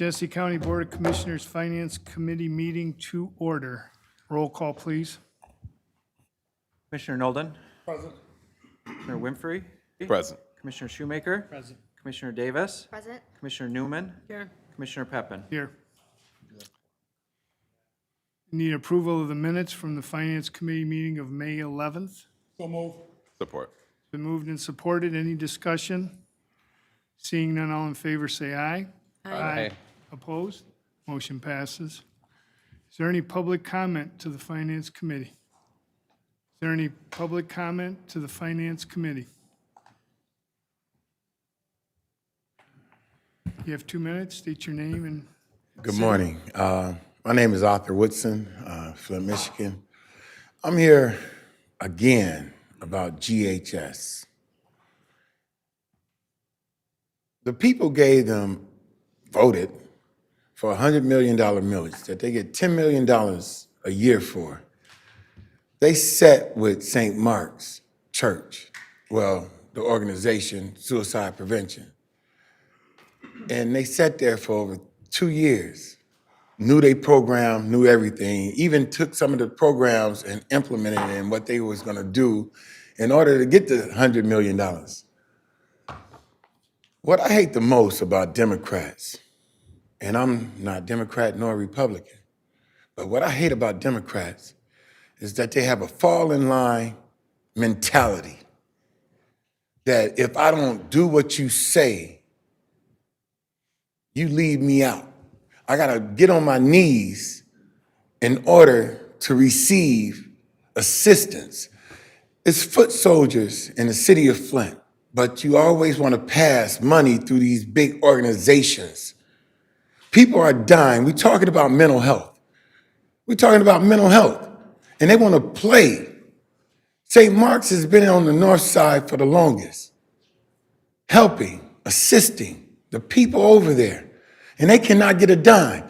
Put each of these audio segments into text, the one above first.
Genesee County Board of Commissioners Finance Committee meeting to order. Roll call, please. Commissioner Nolden. Present. Commissioner Winfrey. Present. Commissioner Shoemaker. Present. Commissioner Davis. Present. Commissioner Newman. Here. Commissioner Peppin. Here. Need approval of the minutes from the Finance Committee meeting of May 11th. So move. Support. Been moved and supported. Any discussion? Seeing none, all in favor say aye. Aye. Opposed? Motion passes. Is there any public comment to the Finance Committee? Is there any public comment to the Finance Committee? You have 2 minutes. State your name and Good morning. My name is Arthur Woodson, Flint, Michigan. I'm here again about GHS. The people voted for a $100 million millage that they get $10 million a year for. They sat with St. Mark's Church, well, the organization, Suicide Prevention. And they sat there for over 2 years, knew they program, knew everything, even took some of the programs and implemented it in what they was gonna do in order to get the $100 million. What I hate the most about Democrats, and I'm not Democrat nor Republican, but what I hate about Democrats is that they have a fall in line mentality. That if I don't do what you say, you leave me out. I gotta get on my knees in order to receive assistance. It's foot soldiers in the city of Flint, but you always wanna pass money through these big organizations. People are dying. We're talking about mental health. We're talking about mental health, and they wanna play. St. Mark's has been on the north side for the longest, helping, assisting the people over there, and they cannot get a dime.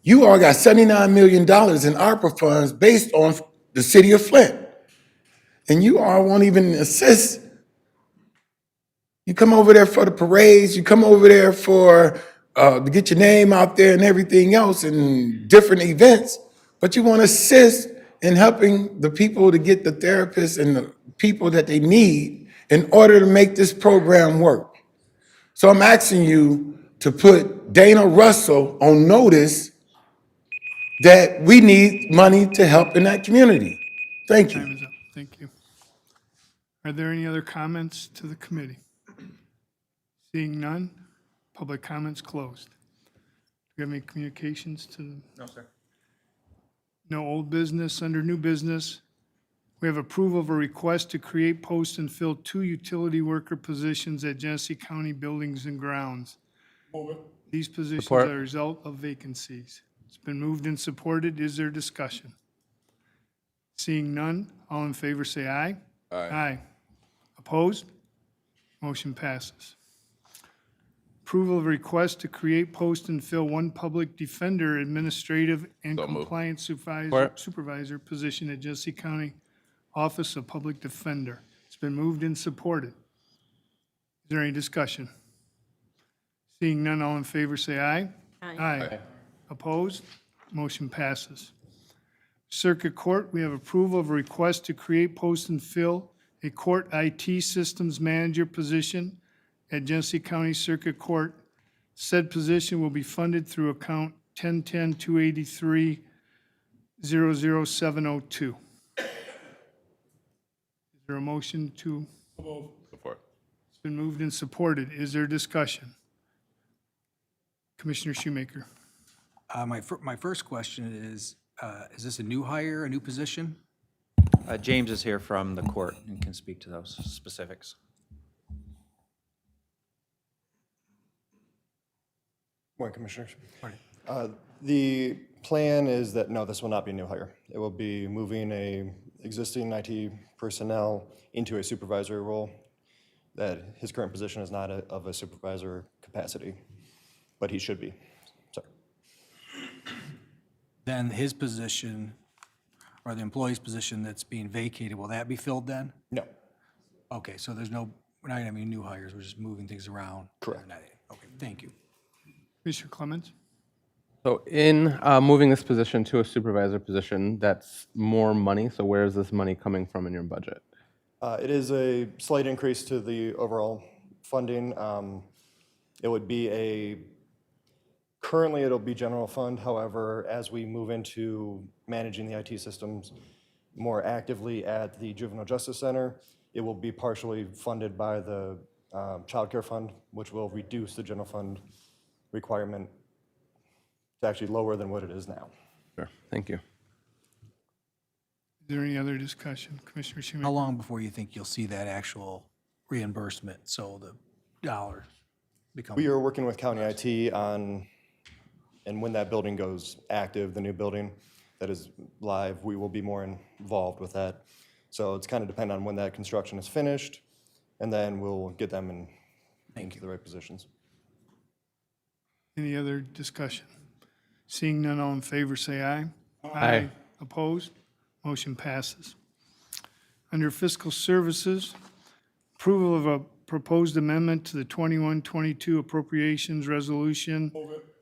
You all got $79 million in ARPA funds based on the city of Flint, and you all won't even assist. You come over there for the parades, you come over there for to get your name out there and everything else and different events, but you want to assist in helping the people to get the therapists and the people that they need in order to make this program work. So I'm asking you to put Dana Russell on notice that we need money to help in that community. Thank time you. is up. Thank you. Are there any other comments to the committee? Seeing none, public comments closed. Do you have any communications to? No, sir. No old business. Under new business, we have approval of a request to create, post, and fill 2 utility worker positions at Genesee County Buildings and Grounds. Move it. These positions Support. are a result of vacancies. It's been moved and supported. Is there discussion? Seeing none, all in favor say aye. Aye. Opposed? Motion passes. Approval of request to create, post, and fill 1 public defender administrative and So moved. compliance Support. supervisor position at Genesee County Office of Public Defender. It's been moved and supported. Is there any discussion? Seeing none, all in favor say aye. Aye. Opposed? Motion passes. Circuit Court, we have approval of a request to create, post, and fill a court IT systems manager position at Genesee County Circuit Court. Said position will be funded through account 1010-283-00702. Is there a motion to? So move. Support. It's been moved and supported. Is there discussion? Commissioner Shoemaker. My first question is this a new hire, a new position? James is here from the court and can speak to those specifics. Morning, Commissioners. The plan is that, no, this will not be a new hire. It will be moving a existing IT personnel into a supervisory role, that his current position is not of a supervisor capacity, but he should be. Sorry. Then his position, or the employee's position that's being vacated, will that be filled then? No, Okay, so we're not gonna have any new hires, we're just moving things around? Correct. Okay, thank you. Commissioner Clements. So in moving this position to a supervisor position, that's more money. So where is this money coming from in your budget? It is a slight increase to the overall funding. It would be currently it'll be general fund. However, as we move into managing the IT systems more actively at the Juvenile Justice Center, it will be partially funded by the Child Care Fund, which will reduce the general fund requirement to actually lower than what it is now. Sure. Thank you. Is there any other discussion? Commissioner How Shoemaker? long before you think you'll see that actual reimbursement, so the dollars become? We are working with County IT on, and when that building goes active, the new building that is live, we will be more involved with that. So it's kind of dependent on when that construction is finished, and then we'll get them into the right positions. Any other discussion? Seeing none, all in favor, say aye. Aye. Opposed? Motion passes. Under Fiscal Services, approval of a proposed amendment to the 21-22 Appropriations Resolution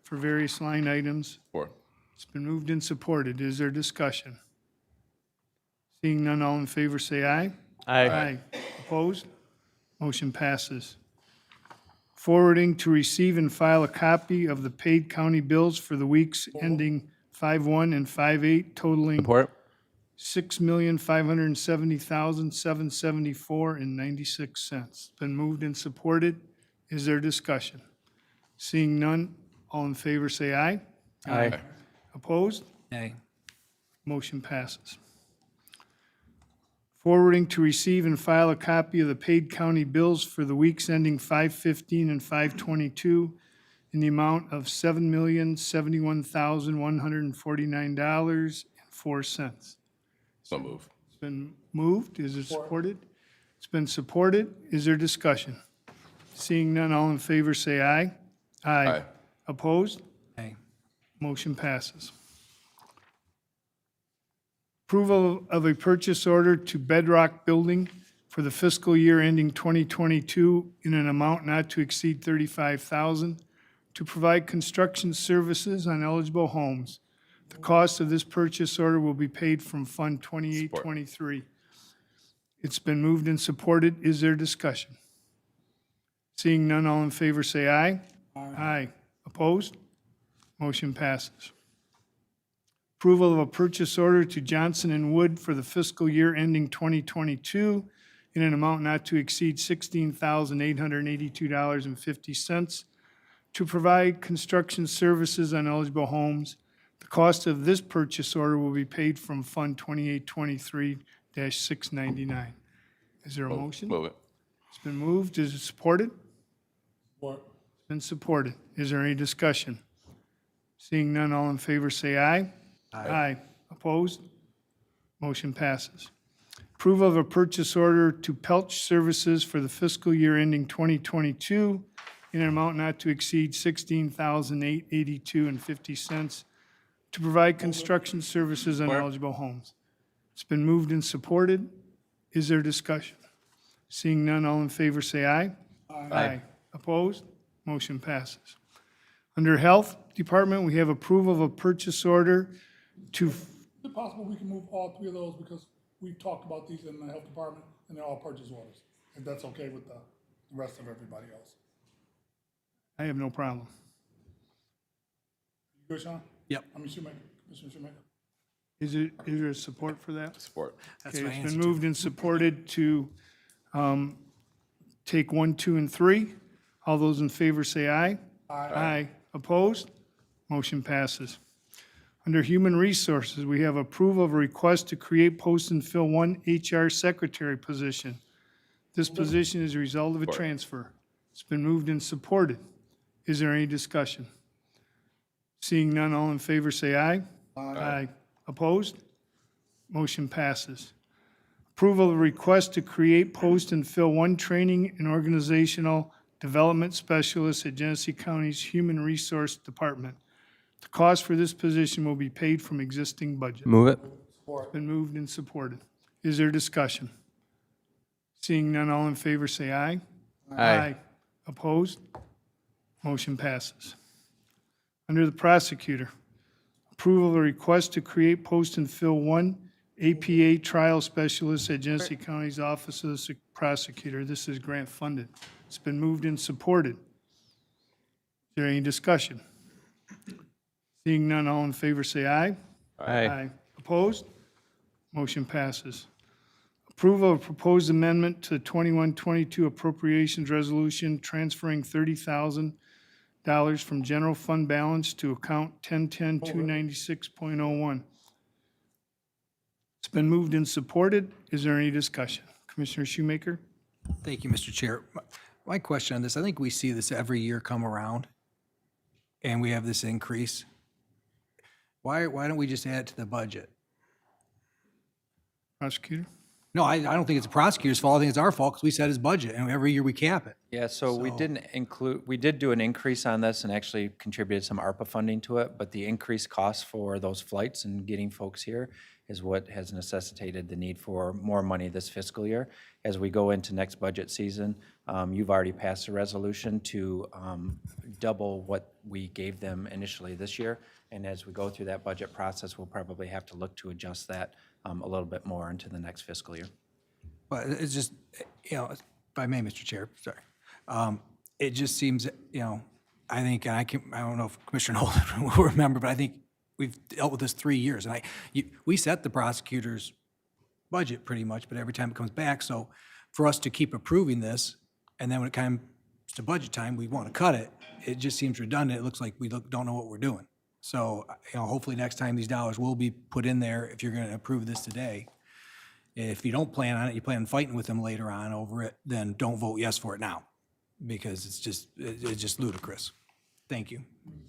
for various line items. Support. It's been moved and supported. Is there discussion? Seeing none, all in favor, say aye. Aye. Opposed? Motion passes. Forwarding to receive and file a copy of the paid county bills for the weeks ending 5/1 and 5/8 totaling Support. $6,570,774.96. Been moved and supported. Is there discussion? Seeing none, all in favor say aye. Aye. Opposed? Nay. Motion passes. Forwarding to receive and file a copy of the paid county bills for the weeks ending 5/15 and 5/22 in the amount of $7,071,149.04. So move. It's been moved. Is it supported? It's been supported. Is there discussion? Seeing none, all in favor say aye. Aye. Opposed? Nay. Motion passes. Approval of a purchase order to Bedrock Building for the fiscal year ending 2022 in an amount not to exceed $35,000 to provide construction services on eligible homes. The cost of this purchase order will be paid from Fund 2823. It's been moved and supported. Is there discussion? Seeing none, all in favor say aye. Aye. Opposed? Motion passes. Approval of a purchase order to Johnson & Wood for the fiscal year ending 2022 in an amount not to exceed $16,882.50 to provide construction services on eligible homes. The cost of this purchase order will be paid from Fund 2823-699. Is there a motion? Move it. It's been moved. Is it supported? Support. It's been supported. Is there any discussion? Seeing none, all in favor say aye. Aye. Opposed? Motion passes. Approval of a purchase order to Pelch Services for the fiscal year ending 2022 in an amount not to exceed $16,882.50 to provide construction services on eligible homes. It's been moved and supported. Is there discussion? Seeing none, all in favor say aye. Aye. Opposed? Motion passes. Under Health Department, we have approval of a purchase order to, Is it possible we can move all three of those, because we've talked about these in the health department, and they're all purchase orders, if that's okay with the rest of everybody else? I have no problem. You good, Sean? Yep. I mean, Shoemaker, Commissioner Shoemaker? Is there support for that? Support. That's Okay, my it's answer been to moved and supported to take 1, 2, and 3. All those in favor say aye. Aye. Opposed? Motion passes. Under Human Resources, we have approval of a request to create, post, and fill one HR secretary position. This position is a result of a transfer. It's been moved and supported. Is there any discussion? Seeing none, all in favor say aye. Aye. Opposed? Motion passes. Approval of a request to create, post, and fill one training and organizational development specialist at Genesee County's Human Resource Department. The cost for this position will be paid from existing budget. Move it. It's been moved and supported. Is there discussion? Seeing none, all in favor say aye. Aye. Opposed? Motion passes. Under the prosecutor, approval of a request to create, post, and fill one APA trial specialist at Genesee County's Office of the Prosecutor. This is grant funded. It's been moved and supported. Is there any discussion? Seeing none, all in favor say aye. Aye. Opposed? Motion passes. Approval of proposed amendment to 21-22 Appropriations Resolution transferring $30,000 from general fund balance to account 1010-296.01. It's been moved and supported. Is there any discussion? Commissioner Shoemaker? Thank you, Mr. Chair. My question on this, I think we see this every year come around, and we have this increase. Why don't we just add it to the budget? Prosecutor? No, I don't think it's the prosecutor's fault. I think it's our fault because we set his budget, and every year we cap it. Yeah, so we did do an increase on this and actually contributed some ARPA funding to it, but the increased costs for those flights and getting folks here is what has necessitated the need for more money this fiscal year. As we go into next budget season, you've already passed a resolution to double what we gave them initially this year. And as we go through that budget process, we'll probably have to look to adjust that a little bit more into the next fiscal year. But it's just, if I may, Mr. Chair, sorry. It just seems, I think, and I don't know if Commissioner Holden will remember, but I think we've dealt with this 3 years. And we set the prosecutor's budget pretty much, but every time it comes back, so for us to keep approving this, and then when it comes to budget time, we want to cut it, it just seems redundant. It looks like we don't know what we're doing. So, hopefully next time these dollars will be put in there if you're going to approve this today. If you don't plan on it, you plan on fighting with them later on over it, then don't vote yes for it now, because it's just ludicrous. Thank you.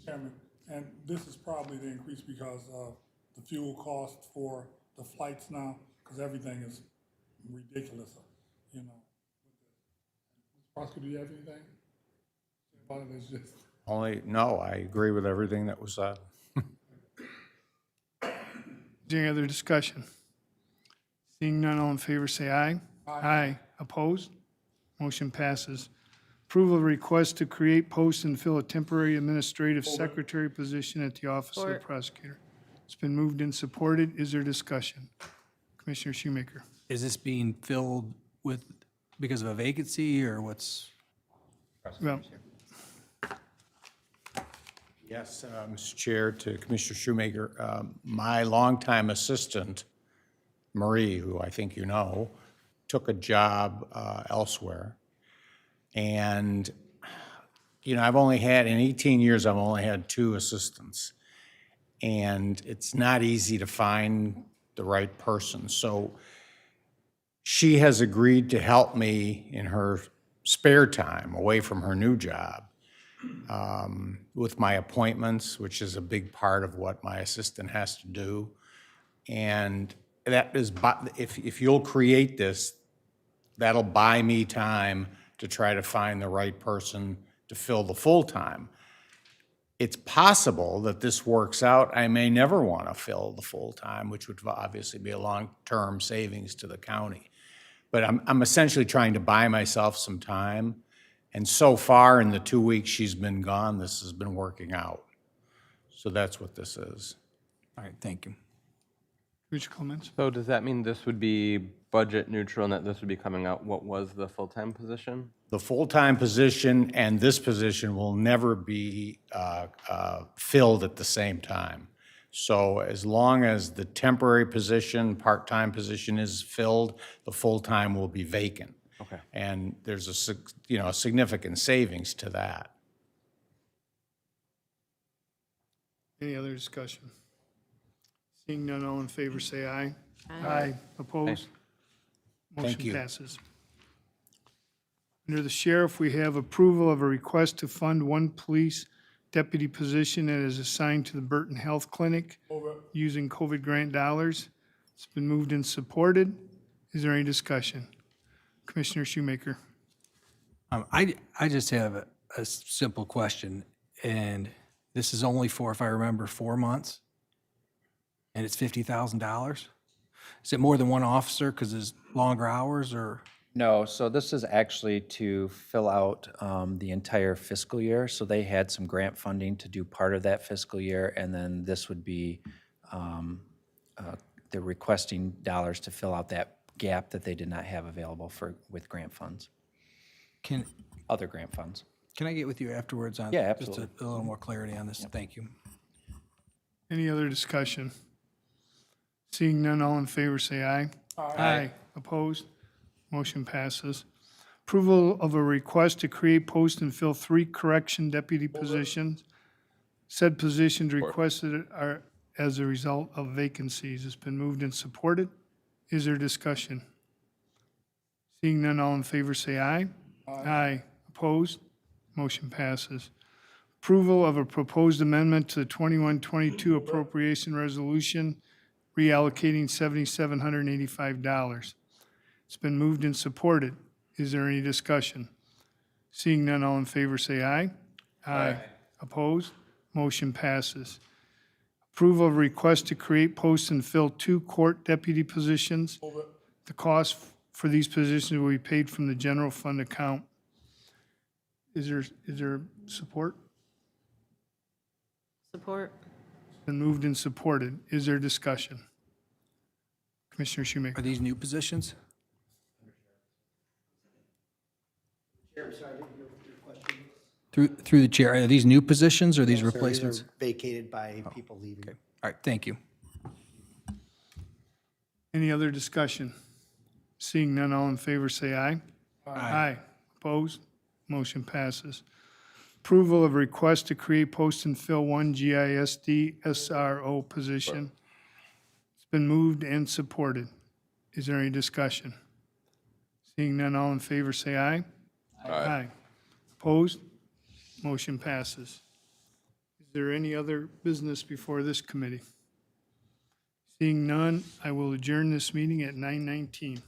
Chairman, and this is probably the increase because of the fuel cost for the flights now, because everything is ridiculous, Prosecutor, do you have anything about it? It's just. No, I agree with everything that was said. Is there any other discussion? Seeing none, all in favor say aye. Aye. Opposed? Motion passes. Approval of request to create, post, and fill a temporary administrative secretary position at the Office of the Prosecutor. It's been moved and supported. Is there discussion? Commissioner Shoemaker. Is this being filled because of a vacancy, or what's? Well, Yes, Mr. Chair, to Commissioner Shoemaker, my longtime assistant, Marie, who I think you know, took a job elsewhere. And, I've only had, in 18 years, I've only had 2 assistants. And it's not easy to find the right person. So she has agreed to help me in her spare time away from her new job. With my appointments, which is a big part of what my assistant has to do. And that is, if you'll create this, that'll buy me time to try to find the right person to fill the full-time. It's possible that this works out. I may never want to fill the full-time, which would obviously be a long-term savings to the county. But I'm essentially trying to buy myself some time. And so far, in the 2 weeks she's been gone, this has been working out. So that's what this is. All right, thank you. Commissioner Clements. So does that mean this would be budget neutral and that this would be coming out what was the full-time position? The full-time position and this position will never be filled at the same time. So as long as the temporary position, part-time position is filled, the full-time will be vacant. Okay. And there's a significant savings to that. Any other discussion? Seeing none, all in favor say aye. Aye. Opposed? Thank you. Motion passes. Under the sheriff, we have approval of a request to fund one police deputy position that is assigned to the Burton Health Clinic using COVID grant dollars. It's been moved and supported. Is there any discussion? Commissioner Shoemaker. I just have a simple question, and this is only for, if I remember, 4 months, and it's $50,000. Is it more than one officer because there's longer hours, or No, so this is actually to fill out the entire fiscal year. So they had some grant funding to do part of that fiscal year, and then this would be, they're requesting dollars to fill out that gap that they did not have available with grant funds, Can, other grant funds. can I get with you afterwards on? Yeah, Just absolutely. a little more clarity on this. Thank you. Any other discussion? Seeing none, all in favor, say aye. Aye. Opposed? Motion passes. Approval of a request to create, post, and fill 3 correction deputy positions. Said positions requested are as a result of vacancies. It's been moved and supported. Is there discussion? Seeing none, all in favor, say aye. Aye. Opposed? Motion passes. Approval of a proposed amendment to the 21-22 appropriation resolution reallocating $7,785. It's been moved and supported. Is there any discussion? Seeing none, all in favor, say aye. Aye. Opposed? Motion passes. Approval of request to create, post, and fill 2 court deputy positions. The cost for these positions will be paid from the general fund account. Is there support? Support. Been moved and supported. Is there discussion? Commissioner Shoemaker. Are these new positions? Through the chair, are these new positions or these replacements? Vacated by people leaving. All right, thank you. Any other discussion? Seeing none, all in favor, say aye. Aye. Opposed? Motion passes. Approval of request to create, post, and fill 1 GISD SRO position. It's been moved and supported. Is there any discussion? Seeing none, all in favor, say aye. Aye. Opposed? Motion passes. Is there any other business before this committee? Seeing none, I will adjourn this meeting at 9:19.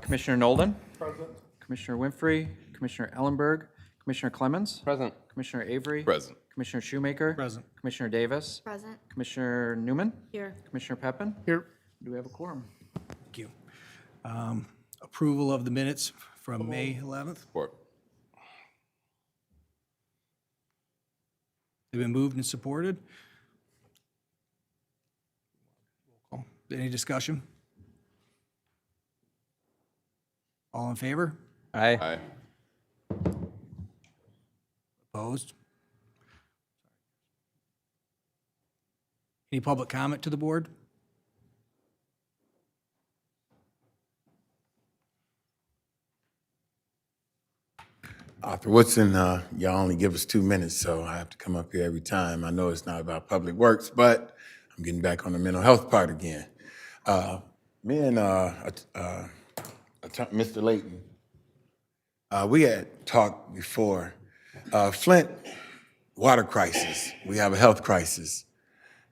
Commissioner Nolden, Present. Commissioner Winfrey, Commissioner Ellenberg, Commissioner Clemens, Present. Commissioner Avery. Present. Commissioner Shoemaker. Present. Commissioner Davis. Present. Commissioner Newman. Here. Commissioner Peppin. Here. Do we have a quorum? Thank you. Approval of the minutes from May 11th. Support. They've been moved and supported. Any discussion? All in favor? Aye. Aye. Opposed? Any public comment to the board? Arthur Woodson, y'all only give us 2 minutes, so I have to come up here every time. I know it's not about public works, but I'm getting back on the mental health part again. Me and Mr. Layton, we had talked before. Flint, water crisis. We have a health crisis.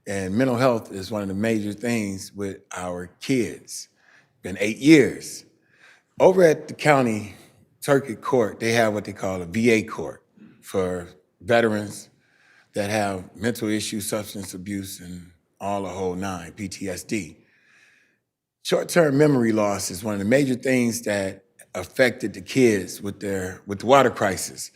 And mental health is one of the major things with our kids. Been 8 years. Over at the county circuit court, they have what they call a VA court for veterans that have mental issues, substance abuse, and all the whole nine, PTSD. Short-term memory loss is one of the major things that affected the kids with the water crisis.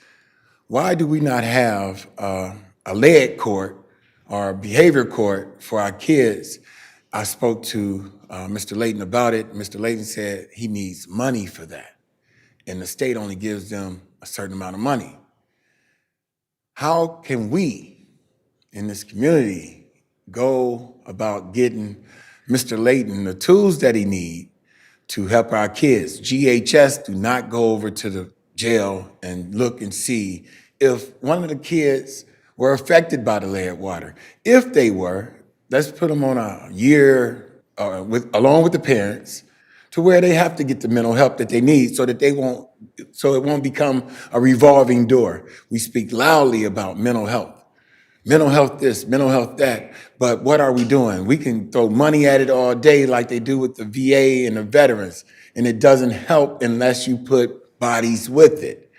Why do we not have a lead court or a behavior court for our kids? I spoke to Mr. Layton about it. Mr. Layton said he needs money for that, and the state only gives them a certain amount of money. How can we in this community go about getting Mr. Layton the tools that he need to help our kids. GHS do not go over to the jail and look and see if one of the kids were affected by the lead water. If they were, let's put them on a year along with the parents to where they have to get the mental help that they need so that it won't become a revolving door. We speak loudly about mental health. Mental health this, mental health that, but what are we doing? We can throw money at it all day like they do with the VA and the veterans, and it doesn't help unless you put bodies with it.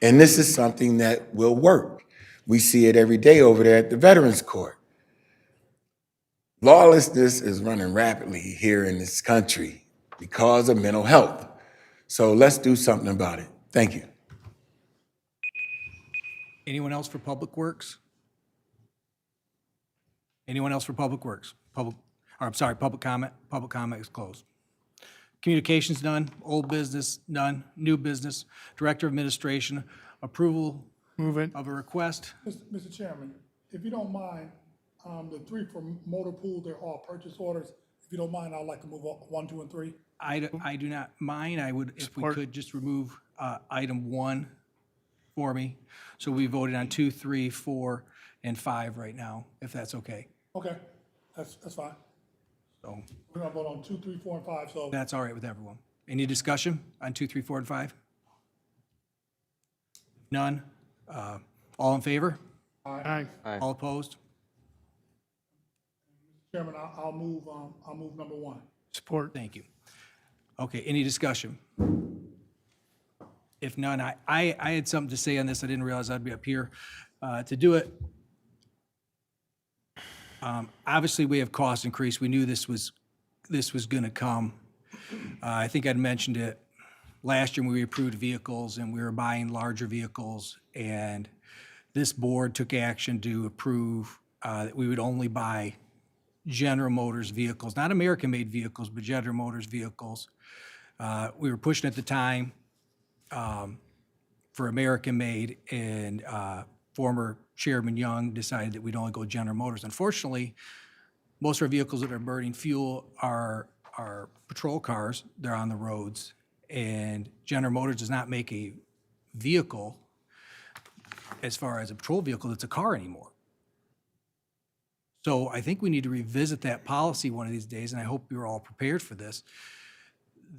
And this is something that will work. We see it every day over there at the Veterans Court. Lawlessness is running rapidly here in this country because of mental health. So let's do something about it. Thank you. Anyone else for Public Works? Anyone else for Public Works? Public comment. Public comment is closed. Communications, none. Old business, none. New business. Director of Administration, approval Move it. of a request. Mr. Chairman, if you don't mind, the three for motor pool, they're all purchase orders. If you don't mind, I'd like to move up 1, 2, and 3. I do not mind. I would, if we Support. could, just remove item 1 for me. So we voted on 2, 3, 4, and 5 right now, if that's okay. Okay, that's fine. So We're gonna vote on 2, 3, 4, and 5, so that's all right with everyone. Any discussion on 2, 3, 4, and 5? None. All in favor? Aye. All opposed? Chairman, I'll move number 1. Support. Thank you. Okay, any discussion? If none, I had something to say on this. I didn't realize I'd be up here to do it. Obviously, we have cost increase. We knew this was going to come. I think I'd mentioned it last year when we approved vehicles and we were buying larger vehicles, and this board took action to approve that we would only buy General Motors vehicles, not American-made vehicles, but General Motors vehicles. We were pushing at the time for American-made, and former Chairman Young decided that we'd only go General Motors. Unfortunately, most of our vehicles that are burning fuel are patrol cars. They're on the roads, and General Motors does not make a vehicle as far as a patrol vehicle that's a car anymore. So I think we need to revisit that policy one of these days, and I hope you're all prepared for this,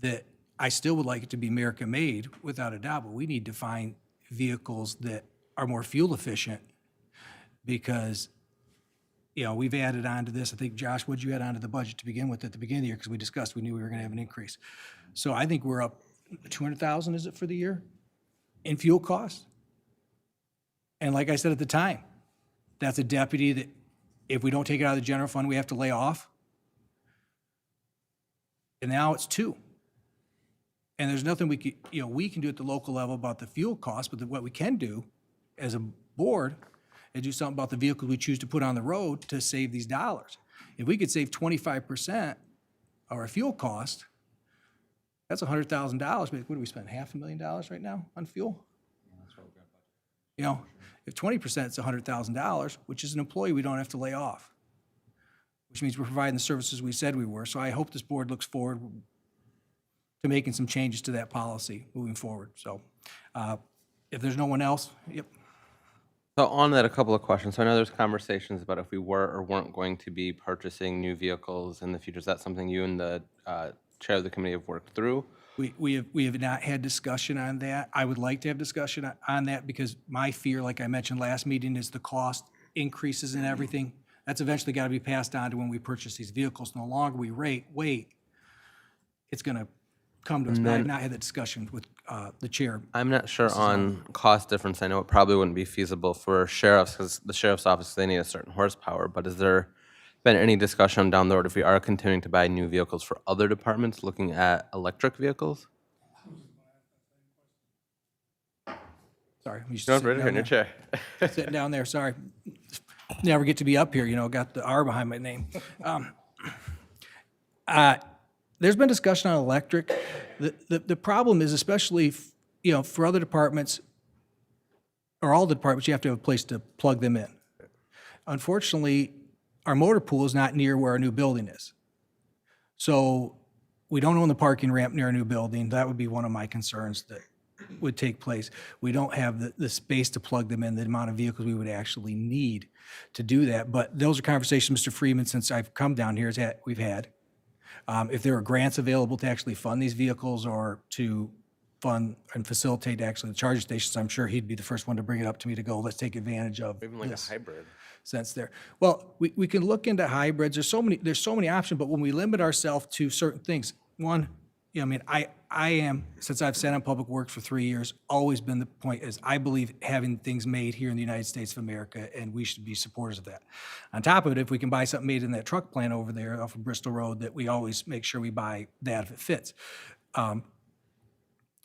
that I still would like it to be American-made, without a doubt, but we need to find vehicles that are more fuel efficient, because, you know, we've added on to this. I think, Josh, what'd you add on to the budget to begin with at the beginning of the year? Because we discussed, we knew we were going to have an increase. So I think we're up 200,000, is it, for the year in fuel costs? And like I said at the time, that's a deputy that if we don't take it out of the general fund, we have to lay off. And now it's 2. And there's nothing we can do at the local level about the fuel costs, but what we can do as a board is do something about the vehicles we choose to put on the road to save these dollars. If we could save 25% of our fuel cost, that's $100,000. What do we spend, $500,000 right now on fuel? You know, if 20% is $100,000, which is an employee we don't have to lay off, which means we're providing the services we said we were. So I hope this board looks forward to making some changes to that policy moving forward. So if there's no one else, yep. So on that, a couple of questions. So I know there's conversations about if we were or weren't going to be purchasing new vehicles in the future. Is that something you and the chair of the committee have worked through? We have not had discussion on that. I would like to have discussion on that, because my fear, like I mentioned last meeting, is the cost increases in everything. That's eventually got to be passed on to when we purchase these vehicles. No longer we wait, it's going to come to us. But I have not had that discussion with the chair. I'm not sure on cost difference. I know it probably wouldn't be feasible for sheriffs, because the sheriff's office, they need a certain horsepower. But has there been any discussion down the road if we are continuing to buy new vehicles for other departments, looking at electric vehicles? Sorry. I'm used No, to right sitting here in down your chair. there. Sitting down there, sorry. Never get to be up here, you know, got the R behind my name. There's been discussion on electric. The problem is, especially, you know, for other departments, or all the departments, you have to have a place to plug them in. Unfortunately, our motor pool is not near where our new building is. So we don't own the parking ramp near our new building. That would be one of my concerns that would take place. We don't have the space to plug them in, the amount of vehicles we would actually need to do that. But those are conversations, Mr. Freeman, since I've come down here, we've had. If there are grants available to actually fund these vehicles or to fund and facilitate actually the charging stations, I'm sure he'd be the first one to bring it up to me to go, let's take advantage of Even like a this hybrid. sense there. Well, we can look into hybrids. There's so many options, but when we limit ourselves to certain things, one, you know, I mean, I am, since I've sat on public works for 3 years, always been the point is I believe having things made here in the United States of America, and we should be supporters of that. On top of it, if we can buy something made in that truck plant over there off of Bristol Road, that we always make sure we buy that if it fits.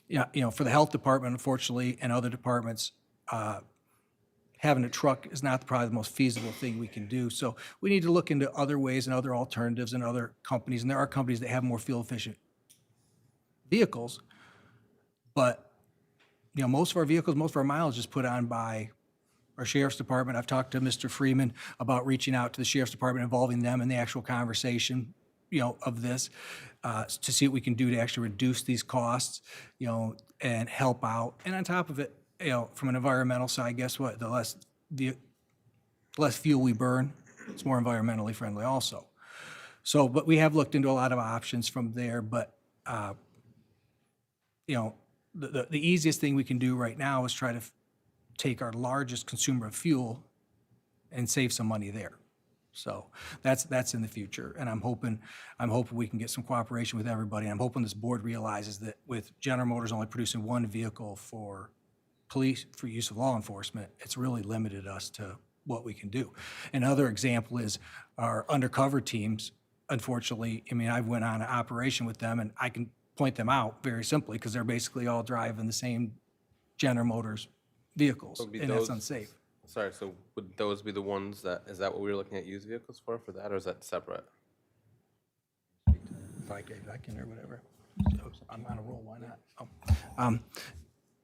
Yeah, you know, for the health department, unfortunately, and other departments, having a truck is not probably the most feasible thing we can do. So we need to look into other ways and other alternatives and other companies. And there are companies that have more fuel-efficient vehicles. But, you know, most of our vehicles, most of our mileage is put on by our sheriff's department. I've talked to Mr. Freeman about reaching out to the sheriff's department, involving them in the actual conversation, you know, of this, to see what we can do to actually reduce these costs, you know, and help out. And on top of it, you know, from an environmental side, guess what? The less fuel we burn, it's more environmentally friendly also. So, but we have looked into a lot of options from there, but, you know, the easiest thing we can do right now is try to take our largest consumer of fuel and save some money there. So that's in the future, and I'm hoping we can get some cooperation with everybody. I'm hoping this board realizes that with General Motors only producing one vehicle for police, for use of law enforcement, it's really limited us to what we can do. Another example is our undercover teams. Unfortunately, I mean, I went on an operation with them, and I can point them out very simply because they're basically all driving the same General Motors vehicles, and that's unsafe. Sorry, so would those be the ones that, is that what we were looking at used vehicles for that, or is that separate? If I get back in or whatever. I'm on a roll, why not?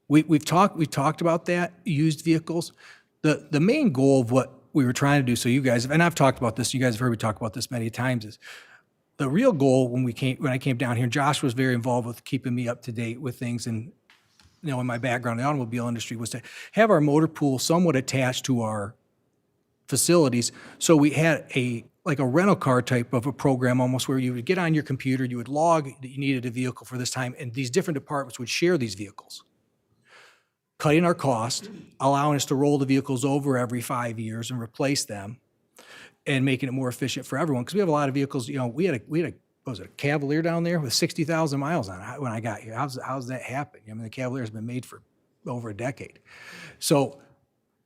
We've talked about that, used vehicles. The main goal of what we were trying to do, so you guys, and I've talked about this, you guys have heard me talk about this many times, is the real goal when I came down here, Josh was very involved with keeping me up to date with things, and you know, in my background in the automobile industry, was to have our motor pool somewhat attached to our facilities. So we had like a rental car type of a program almost, where you would get on your computer, you would log that you needed a vehicle for this time, and these different departments would share these vehicles, cutting our cost, allowing us to roll the vehicles over every 5 years and replace them, and making it more efficient for everyone. Because we have a lot of vehicles, you know, we had a what was it, a Cavalier down there with 60,000 miles on it when I got here. How's that happen? I mean, the Cavalier has been made for over a decade. So,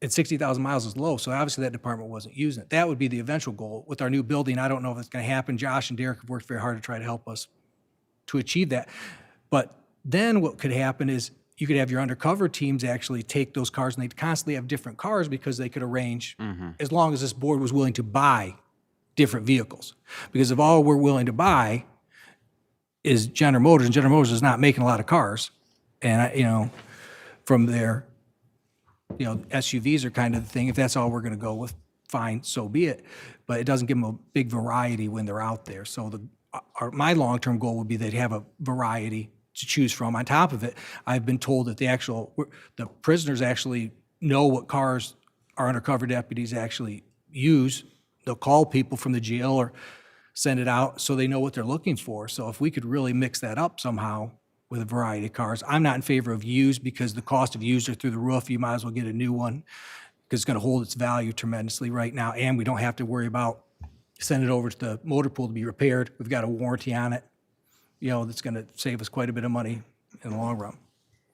and 60,000 miles is low, so obviously that department wasn't using it. That would be the eventual goal. With our new building, I don't know if it's gonna happen. Josh and Derek have worked very hard to try to help us to achieve that. But then what could happen is you could have your undercover teams actually take those cars, and they'd constantly have different cars because they could arrange, as long as this board was willing to buy different vehicles. Because if all we're willing to buy is General Motors, and General Motors is not making a lot of cars, and you know, from there, you know, SUVs are kind of the thing. If that's all we're going to go with, fine, so be it. But it doesn't give them a big variety when they're out there. So my long-term goal would be they'd have a variety to choose from. On top of it, I've been told that the prisoners actually know what cars our undercover deputies actually use. They'll call people from the jail or send it out so they know what they're looking for. So if we could really mix that up somehow with a variety of cars. I'm not in favor of used because the cost of used are through the roof. You might as well get a new one because it's going to hold its value tremendously right now, and we don't have to worry about sending it over to the motor pool to be repaired. We've got a warranty on it, you know, that's going to save us quite a bit of money in the long run.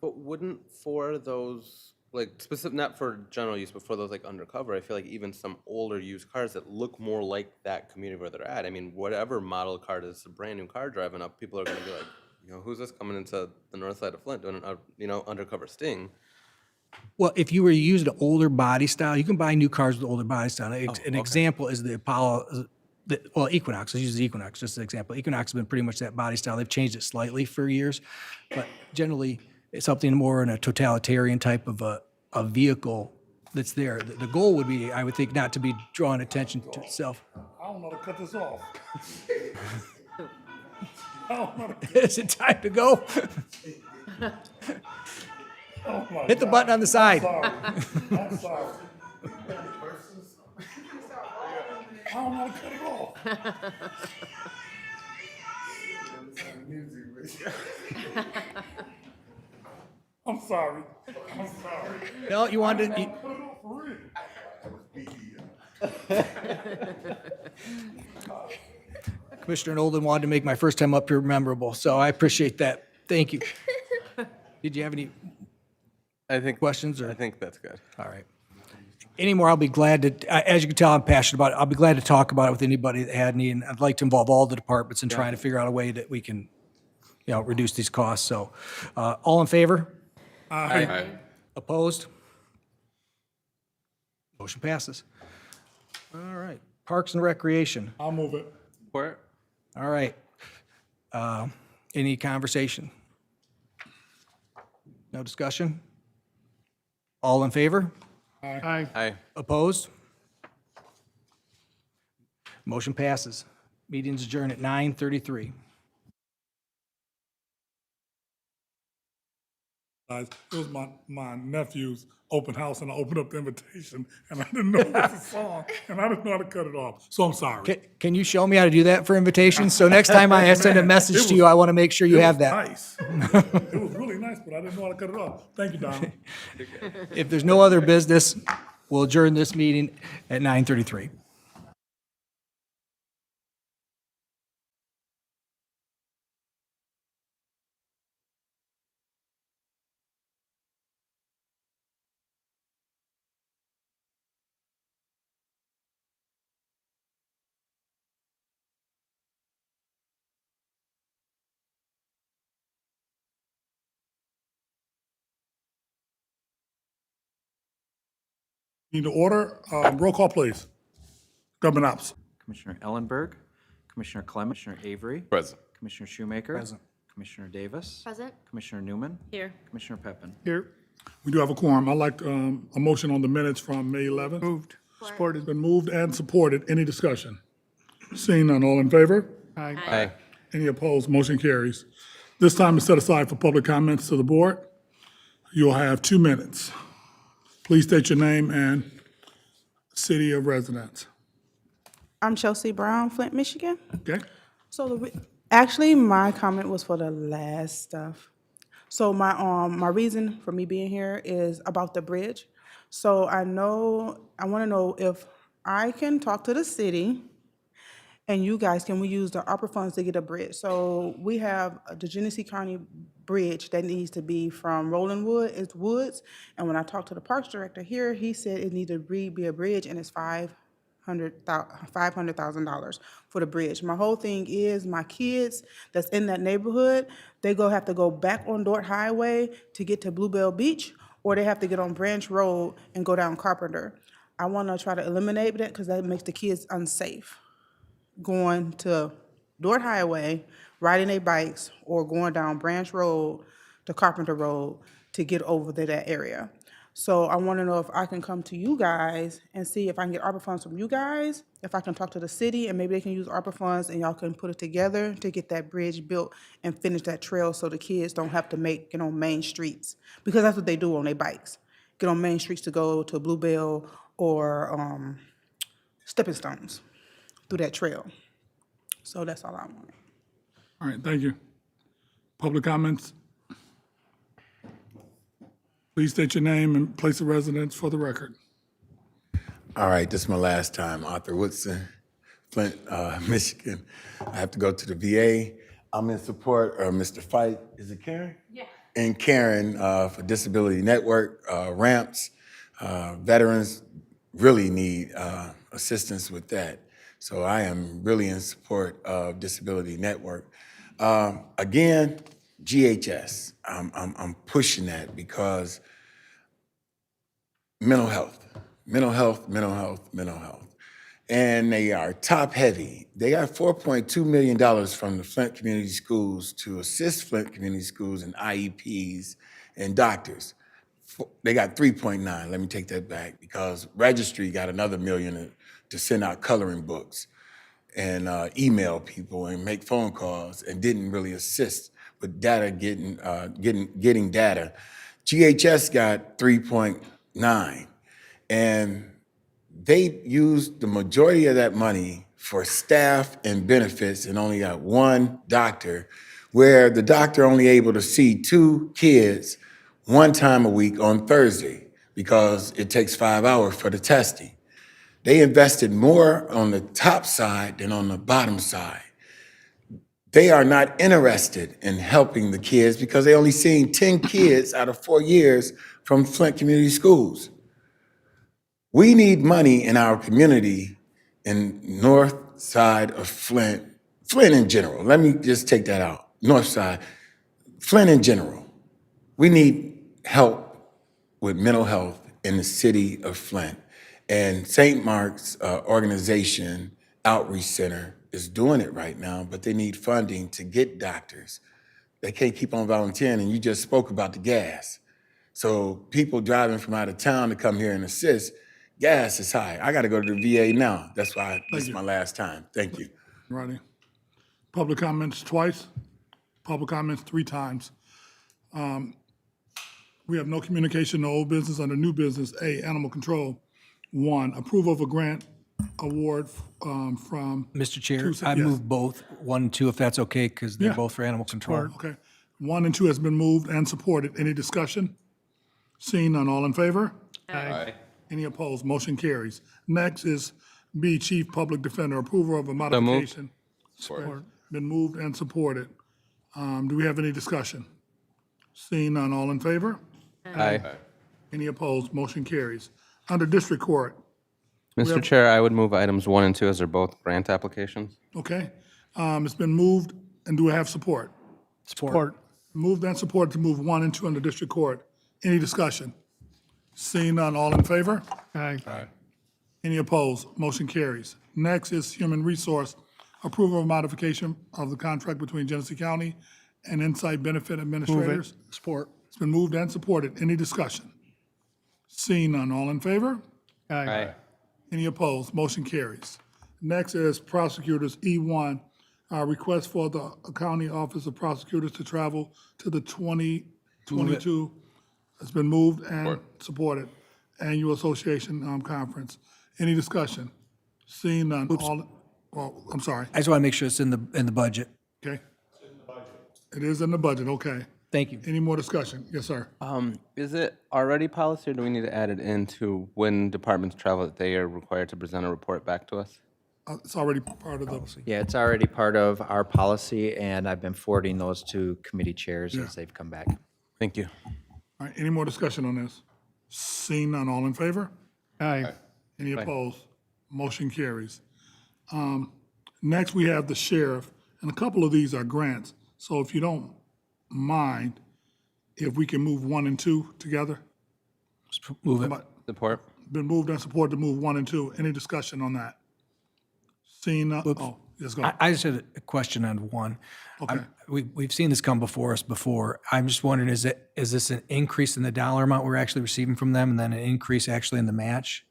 But wouldn't for those, like, specific, not for general use, but for those like undercover, I feel like even some older used cars that look more like that community where they're at. I mean, whatever model car it is, a brand new car driving up, people are going to be like, you know, who's this coming into the north side of Flint doing an, you know, undercover sting? Well, if you were to use the older body style, you can buy new cars with older body style. An example is the Apollo, Equinox. Let's use the Equinox, just an example. Equinox has been pretty much that body style. They've changed it slightly for years, but generally it's something more in a totalitarian type of a vehicle that's there. The goal would be, I would think, not to be drawing attention to itself. I don't know how to cut this off. I don't know. How to, Is it time to go? oh my Hit the God. button on the side. Sorry. I'm sorry. I don't know how to cut it off. I'm sorry. I'm sorry. No, you wanted to, Cut it off for real. Commissioner Nolden wanted to make my first time up here memorable, so I appreciate that. Thank you. Did you have any I think, questions or? I think that's good. All right. Any more, I'll be glad to, as you can tell, I'm passionate about it. I'll be glad to talk about it with anybody that had any, and I'd like to involve all the departments in trying to figure out a way that we can, reduce these costs. So, all in favor? Aye. Opposed? Motion passes. All right. Parks and Recreation. I'll move it. Support? All right. Any conversation? No discussion? All in favor? Aye. Aye. Opposed? Motion passes. Meeting's adjourned at 9:33. Guys, it was my nephew's open house, and I opened up the invitation, and I didn't know it was a song, and I didn't know how to cut it off. So I'm sorry. Can you show me how to do that for invitations? So next time I send a message to you, I want to make sure you have that. Nice. It was really nice, but I didn't know how to cut it off. Thank you, Donald. If there's no other business, we'll adjourn this meeting at 9:33. Need to order, roll call, please. Government Ops. Commissioner Ellenberg, Commissioner Clement, Commissioner Avery, Present. Commissioner Shoemaker. Present. Commissioner Davis. Present. Commissioner Newman. Here. Commissioner Peppin. Here. We do have a quorum. I'd like a motion on the minutes from May 11th. Moved. Supported. Been moved and supported. Any discussion? Seeing none, all in favor? Aye. Aye. Any opposed? Motion carries. This time is set aside for public comments to the board. You'll have 2 minutes. Please state your name and city of residence. I'm Chelsea Brown, Flint, Michigan. Okay? So actually, my comment was for the last stuff. So my reason for me being here is about the bridge. So I want to know if I can talk to the city and you guys, can we use the ARPA funds to get a bridge? So we have the Genesee County Bridge that needs to be from Rolling Woods. And when I talked to the Parks Director here, he said it needed to be a bridge, and it's $500,000 for the bridge. My whole thing is my kids that's in that neighborhood, they have to go back on Dort Highway to get to Bluebell Beach, or they have to get on Branch Road and go down Carpenter. I want to try to eliminate that because that makes the kids unsafe going to Dort Highway, riding their bikes, or going down Branch Road to Carpenter Road to get over to that area. So I want to know if I can come to you guys and see if I can get ARPA funds from you guys, if I can talk to the city, and maybe they can use ARPA funds and y'all can put it together to get that bridge built and finish that trail so the kids don't have to get on main streets. Because that's what they do on their bikes. Get on main streets to go to Bluebell or Stepping Stones through that trail. So that's all I want. All right, thank you. Public comments? Please state your name and place of residence for the record. All right, this is my last time. Arthur Woodson, Flint, Michigan. I have to go to the VA. I'm in support of Mr. Fight. Is it Karen? Yeah. And Karen for Disability Network, ramps. Veterans really need assistance with that. So I am really in support of Disability Network. Again, GHS. I'm pushing that because mental health. And they are top heavy. They got $4.2 million from the Flint Community Schools to assist Flint Community Schools and IEPs and doctors. they got 3.9. Let me take that back, because registry got another million to send out coloring books and email people and make phone calls, and didn't really assist with data getting data. GHS got 3.9, and they used the majority of that money for staff and benefits and only got one doctor, where the doctor only able to see 2 kids one time a week on Thursday because it takes 5 hours for the testing. They invested more on the top side than on the bottom side. They are not interested in helping the kids because they only seen 10 kids out of 4 years from Flint Community Schools. We need money in our community in north side of Flint in general. Let me just take that out. North side, Flint in general. We need help with mental health in the city of Flint. And St. Mark's organization, Outreach Center, is doing it right now, but they need funding to get doctors. They can't keep on volunteering, and you just spoke about the gas. So people driving from out of town to come here and assist, gas is high. I gotta go to the VA now. That's why this is my last time. Thank you. Righty. Public comments twice, public comments 3 times. We have no communication, no old business. Under new business, A, animal control. 1, approval of a grant award from. Mr. Chair, Two- I yes. move both, 1 and 2, if that's okay, because they're Yeah. both for animal control. Okay. 1 and 2 has been moved and supported. Any discussion? Seeing none, all in favor? Aye. Any opposed? Motion carries. Next is B, Chief Public Defender, approval of a modification. Support. Been moved and supported. Do we have any discussion? Seeing none, all in favor? Aye. Any opposed? Motion carries. Under District Court, Mr. Chair, I would move items 1 and 2 as they're both grant applications. okay? It's been moved, and do we have support? Support. Moved and supported to move 1 and 2 under District Court. Any discussion? Seeing none, all in favor? Aye. Any opposed? Motion carries. Next is Human Resource, approval of modification of the contract between Genesee County and Insight Benefit Administrators. Support. It's been moved and supported. Any discussion? Seeing none, all in favor? Aye. Any opposed? Motion carries. Next is prosecutors, E1, request for the County Office of Prosecutors to travel to the 2022. It's been moved and supported. Annual Association Conference. Any discussion? Seeing none, I'm sorry, I just want to make sure it's in the budget. okay? It is in the budget, okay. Thank you. Any more discussion? Yes, sir. Is it already policy, or do we need to add it into when departments travel that they are required to present a report back to us? It's already part of the, Yeah, it's already part of our policy, and I've been forwarding those to committee chairs as they've come back. Thank you. all right, any more discussion on this? Seeing none, all in favor? Aye. Any opposed? Motion carries. Next, we have the sheriff, and a couple of these are grants. So if you don't mind, if we can move 1 and 2 together? Move it. Support? Been moved and supported to move 1 and 2. Any discussion on that? Seeing none, yes, go ahead. I just had a question on 1. Okay. We've seen this come before us before. I'm just wondering, is this an increase in the dollar amount we're actually receiving from them, and then an increase actually in the match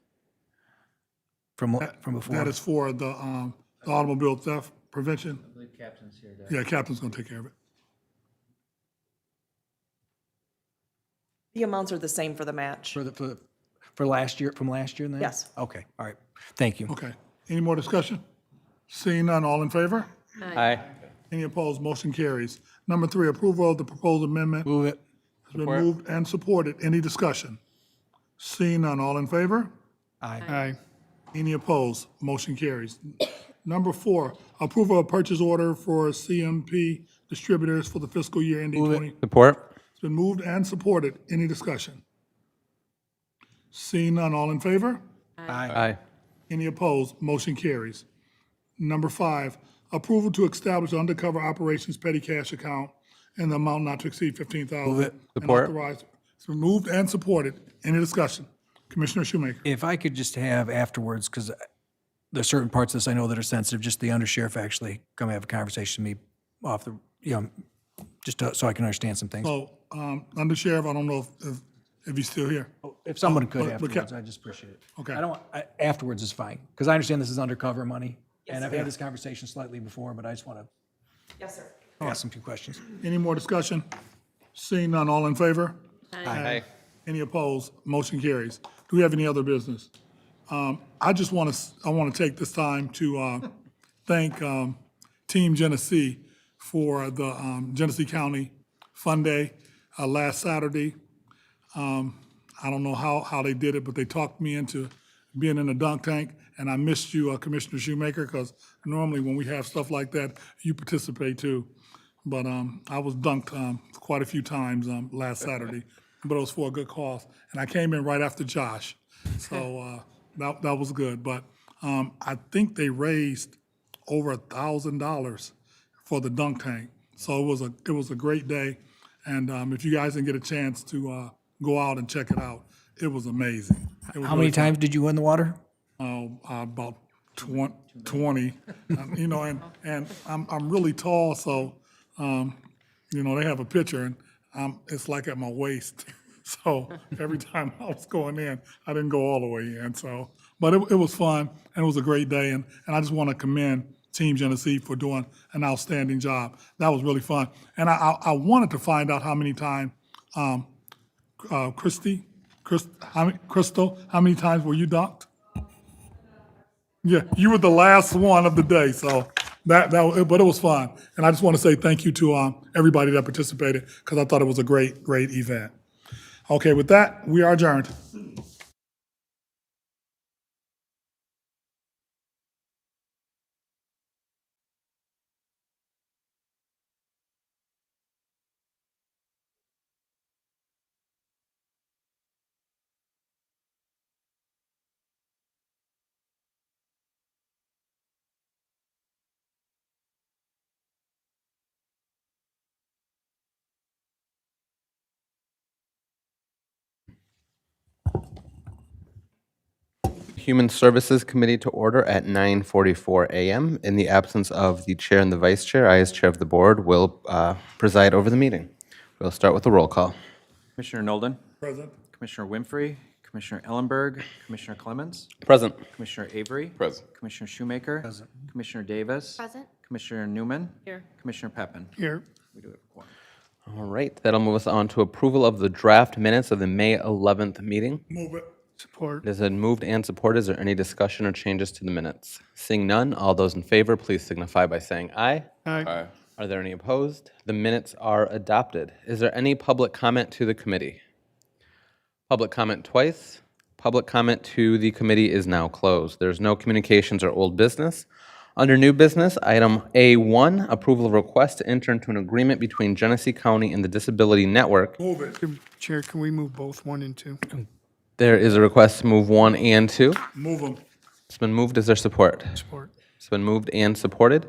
from before? That is for the automobile theft prevention. I believe Captain's here. Yeah, Captain's gonna take care of it. The amounts are the same for the match. For last year, from last year then? Yes. Okay, all right. Thank you. Okay. Any more discussion? Seeing none, all in favor? Aye. Any opposed? Motion carries. Number 3, approval of the proposed amendment Move it. has been moved and supported. Any discussion? Seeing none, all in favor? Aye. Aye. Any opposed? Motion carries. Number 4, approval of purchase order for CMP distributors for the fiscal year ending 20. Support? It's been moved and supported. Any discussion? Seeing none, all in favor? Aye. Any opposed? Motion carries. Number 5, approval to establish undercover operations petty cash account in the amount not to exceed $15,000. Move it. Support. It's been moved and supported. Any discussion? Commissioner Shoemaker. If I could just have afterwards, because there's certain parts of this I know that are sensitive, just the undersheriff actually come have a conversation with me off the, just so I can understand some things. So, Under Sheriff, I don't know if if he's still here. If someone could but afterwards, I'd just appreciate it. Okay. Afterwards is fine, because I understand this is undercover money, and I've had this conversation slightly before, but I just want to Yes, sir. ask some few questions. Any more discussion? Seeing none, all in favor? Aye. Any opposed? Motion carries. Do we have any other business? I just want to take this time to thank Team Genesee for the Genesee County Fun Day last Saturday. I don't know how they did it, but they talked me into being in a dunk tank, and I missed you, Commissioner Shoemaker, because normally when we have stuff like that, you participate too. But I was dunked quite a few times last Saturday, but it was for a good cause. And I came in right after Josh, so that was good. But I think they raised over $1,000 for the dunk tank, so it was a great day. And if you guys didn't get a chance to go out and check it out, it was amazing. It was How many really fun. times did you win the water? About 20, you know, and I'm really tall, so, you know, they have a picture and it's like at my waist. So every time I was going in, I didn't go all the way in, so, but it was fun and it was a great day. And I just want to commend Team Genesee for doing an outstanding job. That was really fun. And I wanted to find out how many times, Crystal, how many times were you dunked? Yeah, you were the last one of the day, so but it was fun. And I just want to say thank you to everybody that participated, because I thought it was a great event. Okay, with that, we are adjourned. Human Services Committee to order at 9:44 a.m. In the absence of the chair and the vice chair, I, as chair of the board, will preside over the meeting. We'll start with a roll call. Commissioner Nolden, Present. Commissioner Winfrey, Commissioner Ellenberg, Commissioner Clemens, Present. Commissioner Avery. Present. Commissioner Shoemaker. Commissioner Davis. Present. Commissioner Newman. Here. Commissioner Peppin. Here. We do have a quorum. All right, that'll move us on to approval of the draft minutes of the May 11th meeting. Move it. Support. It has been moved and supported. Is there any discussion or changes to the minutes? Seeing none, all those in favor, please signify by saying aye. Aye. Are there any opposed? The minutes are adopted. Is there any public comment to the committee? Public comment twice. Public comment to the committee is now closed. There's no communications or old business. Under new business, item A1, approval of request to enter into an agreement between Genesee County and the Disability Network. Move it. Chair, can we move both 1 and 2? There is a request to move 1 and 2. Move them. It's been moved. Is there support? Support. It's been moved and supported.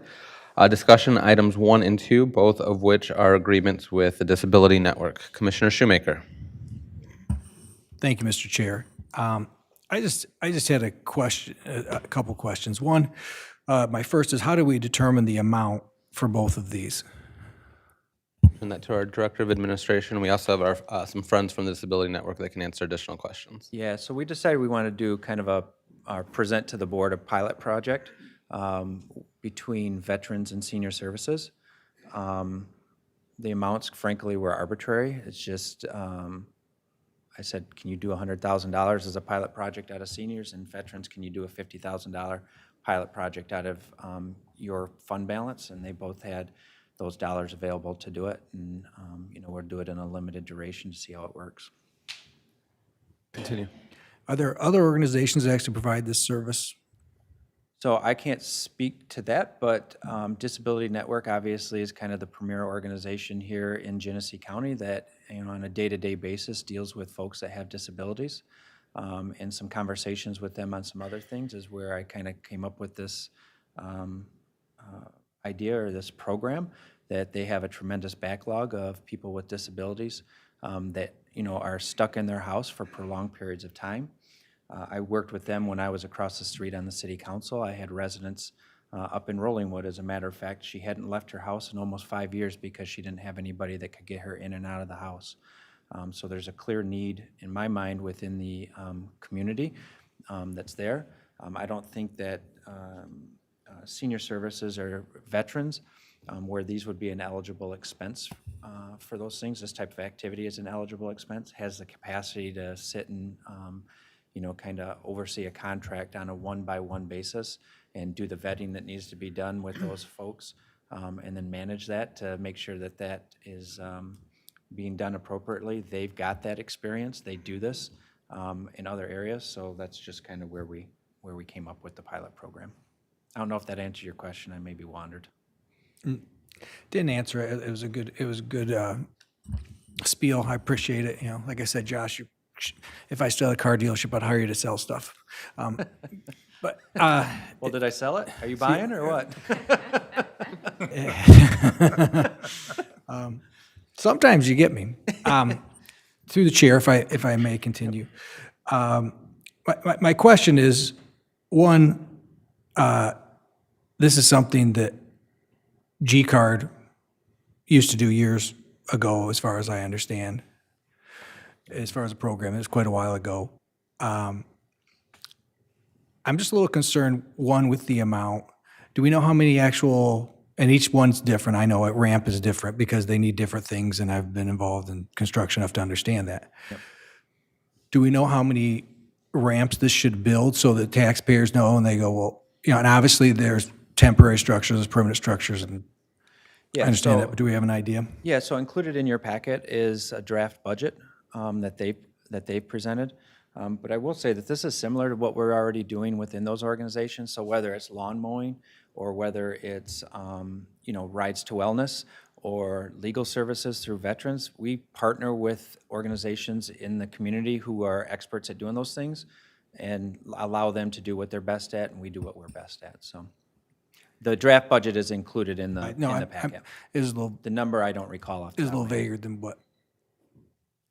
Discussion items 1 and 2, both of which are agreements with the Disability Network. Commissioner Shoemaker. Thank you, Mr. Chair. I just had a question, a couple questions. One, my first is, how do we determine the amount for both of these? Send that to our Director of Administration. We also have our some friends from the Disability Network that can answer additional questions. Yeah, so we decided we want to do kind of present to the board a pilot project between veterans and senior services. The amounts, frankly, were arbitrary. It's just, I said, can you do $100,000 as a pilot project out of seniors, and veterans, can you do a $50,000 pilot project out of your fund balance? And they both had those dollars available to do it, and we'll do it in a limited duration to see how it works. Continue. Are there other organizations that actually provide this service? So I can't speak to that, but Disability Network obviously is kind of the premier organization here in Genesee County that, on a day-to-day basis deals with folks that have disabilities. And some conversations with them on some other things is where I kind of came up with this idea or this program, that they have a tremendous backlog of people with disabilities that are stuck in their house for prolonged periods of time. I worked with them when I was across the street on the city council. I had residents up in Rollingwood. As a matter of fact, she hadn't left her house in almost 5 years because she didn't have anybody that could get her in and out of the house. So there's a clear need, in my mind, within the community that's there. I don't think that senior services or veterans, where these would be an eligible expense for those things, this type of activity is an eligible expense, has the capacity to sit and, kind of oversee a contract on a one-by-one basis and do the vetting that needs to be done with those folks, and then manage that to make sure that that is being done appropriately. They've got that experience. They do this in other areas, so that's just kind of where we came up with the pilot program. I don't know if that answered your question. I maybe wandered. Didn't answer it. It was a good spiel. I appreciate it. Like I said, Josh, if I still had a car dealership, I'd hire you to sell stuff. But Well, did I sell it? Are you buying or what? sometimes you get me. Through the chair, if I may continue. My question is, one, this is something that G-Card used to do years ago, as far as I understand, as far as the program. It was quite a while ago. I'm just a little concerned, one, with the amount. Do we know how many actual, and each one's different. I know a ramp is different because they need different things, and I've been involved in construction enough to understand that. Yep. Do we know how many ramps this should build so that taxpayers know and they go, well, and obviously there's temporary structures, there's permanent structures, and I understand that, but do we have an idea? Yeah, so included in your packet is a draft budget that they presented. But I will say that this is similar to what we're already doing within those organizations. So whether it's lawn mowing or whether it's rides to wellness or legal services through veterans, we partner with organizations in the community who are experts at doing those things and allow them to do what they're best at, and we do what we're best at. So the draft budget is included in the packet. It was a little, The number I don't recall off the it was a top little of my head. vaguer than what.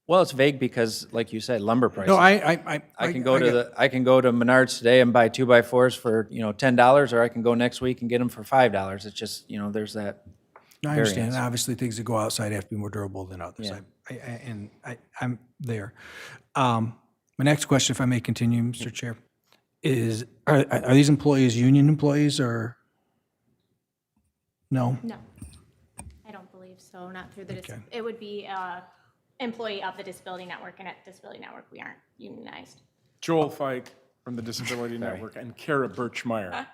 Well, it's vague because, like you said, lumber prices. No, I can go get to it. I can go to Menards today and buy 2x4s for $10, or I can go next week and get them for $5. It's just there's that. No, I understand. variance. Obviously, things that go outside have to be more durable than others. Yeah. I'm there. My next question, if I may continue, Mr. Chair, is are these employees union employees or no? No, I don't believe so, not through the, Okay. it would be employee of the Disability Network, and at Disability Network, we aren't unionized. Joel Fike from the Disability Network and Kara Birchmeyer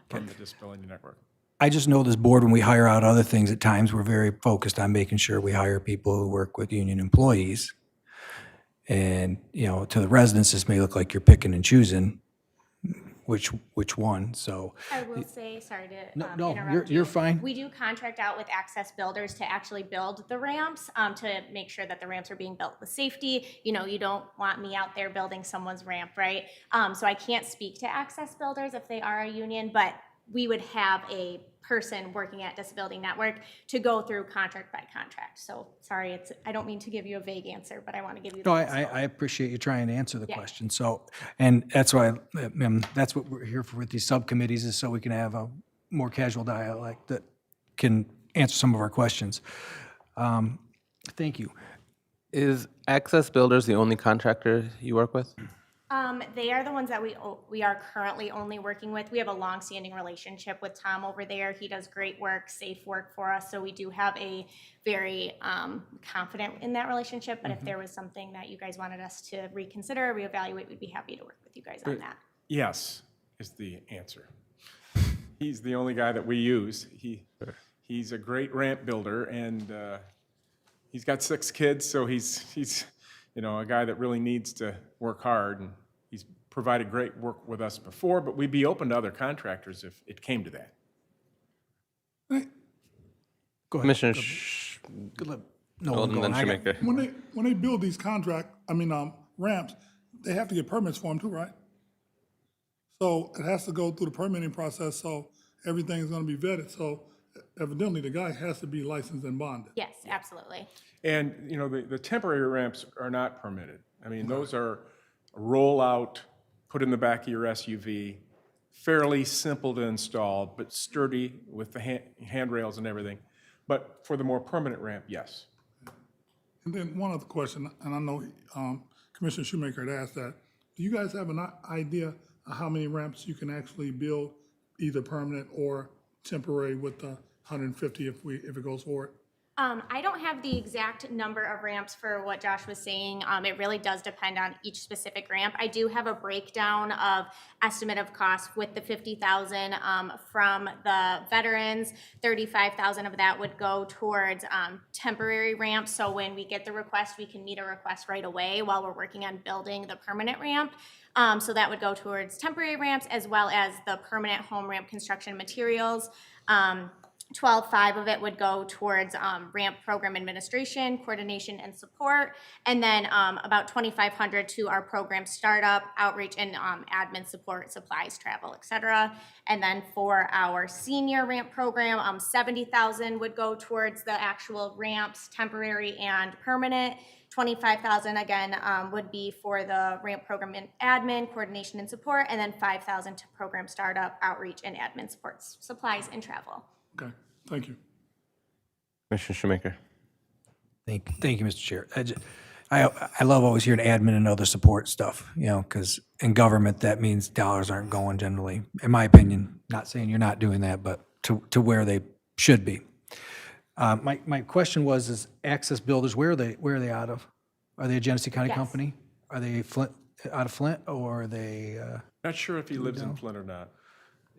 from the Disability Network. I just know this board, when we hire out other things, at times we're very focused on making sure we hire people who work with union employees. And, to the residents, this may look like you're picking and choosing which one, so. I will say, sorry to No, interrupt you're you. fine. We do contract out with access builders to actually build the ramps, to make sure that the ramps are being built with safety. You don't want me out there building someone's ramp, right? So I can't speak to access builders if they are a union, but we would have a person working at Disability Network to go through contract by contract. So sorry, I don't mean to give you a vague answer, but I want to give you the No, full scope. I appreciate you trying to answer the Yeah. question. So, and that's why, that's what we're here for with these subcommittees, is so we can have a more casual dialect that can answer some of our questions. Thank you. Is Access Builders the only contractor you work with? They are the ones that we are currently only working with. We have a long-standing relationship with Tom over there. He does great work, safe work for us. So we do have a very confident in that relationship. But if there was something that you guys wanted us to reconsider, reevaluate, we'd be happy to work with you guys on that. Yes, is the answer. He's the only guy that we use. He's a great ramp builder, and he's got 6 kids, so he's a guy that really needs to work hard, and he's provided great work with us before, but we'd be open to other contractors if it came to that. Go ahead. Commissioner Good luck. No, Golden, go then on. I got- Shoemaker. When they build these ramps, they have to get permits for them too, right? So it has to go through the permitting process, so everything is gonna be vetted, so evidently the guy has to be licensed and bonded. Yes, absolutely. And, the temporary ramps are not permitted. I mean, those are roll out, put in the back of your SUV, fairly simple to install, but sturdy with the handrails and everything. But for the more permanent ramp, yes. And then one other question, and I know Commissioner Shoemaker had asked that. Do you guys have an idea of how many ramps you can actually build, either permanent or temporary with the 150 if it goes forward? I don't have the exact number of ramps for what Josh was saying. It really does depend on each specific ramp. I do have a breakdown of estimate of cost with the 50,000 from the veterans. 35,000 of that would go towards temporary ramps. So when we get the request, we can meet a request right away while we're working on building the permanent ramp. So that would go towards temporary ramps as well as the permanent home ramp construction materials. 12.5 of it would go towards ramp program administration, coordination, and support, and then about 2,500 to our program startup, outreach, and admin support, supplies, travel, et cetera. And then for our senior ramp program, 70,000 would go towards the actual ramps, temporary and permanent. 25,000 again would be for the ramp program and admin, coordination, and support, and then 5,000 to program startup, outreach, and admin support, supplies, and travel. Okay, thank you. Commissioner Shoemaker. Thank you, Mr. Chair. I love always hearing admin and other support stuff, because in government, that means dollars aren't going generally, in my opinion. Not saying you're not doing that, but to where they should be. My question is Access Builders, where are they out of? Are they a Genesee County Yes. company? Are they out of Flint, or are they, Not sure if he lives in Flint or not.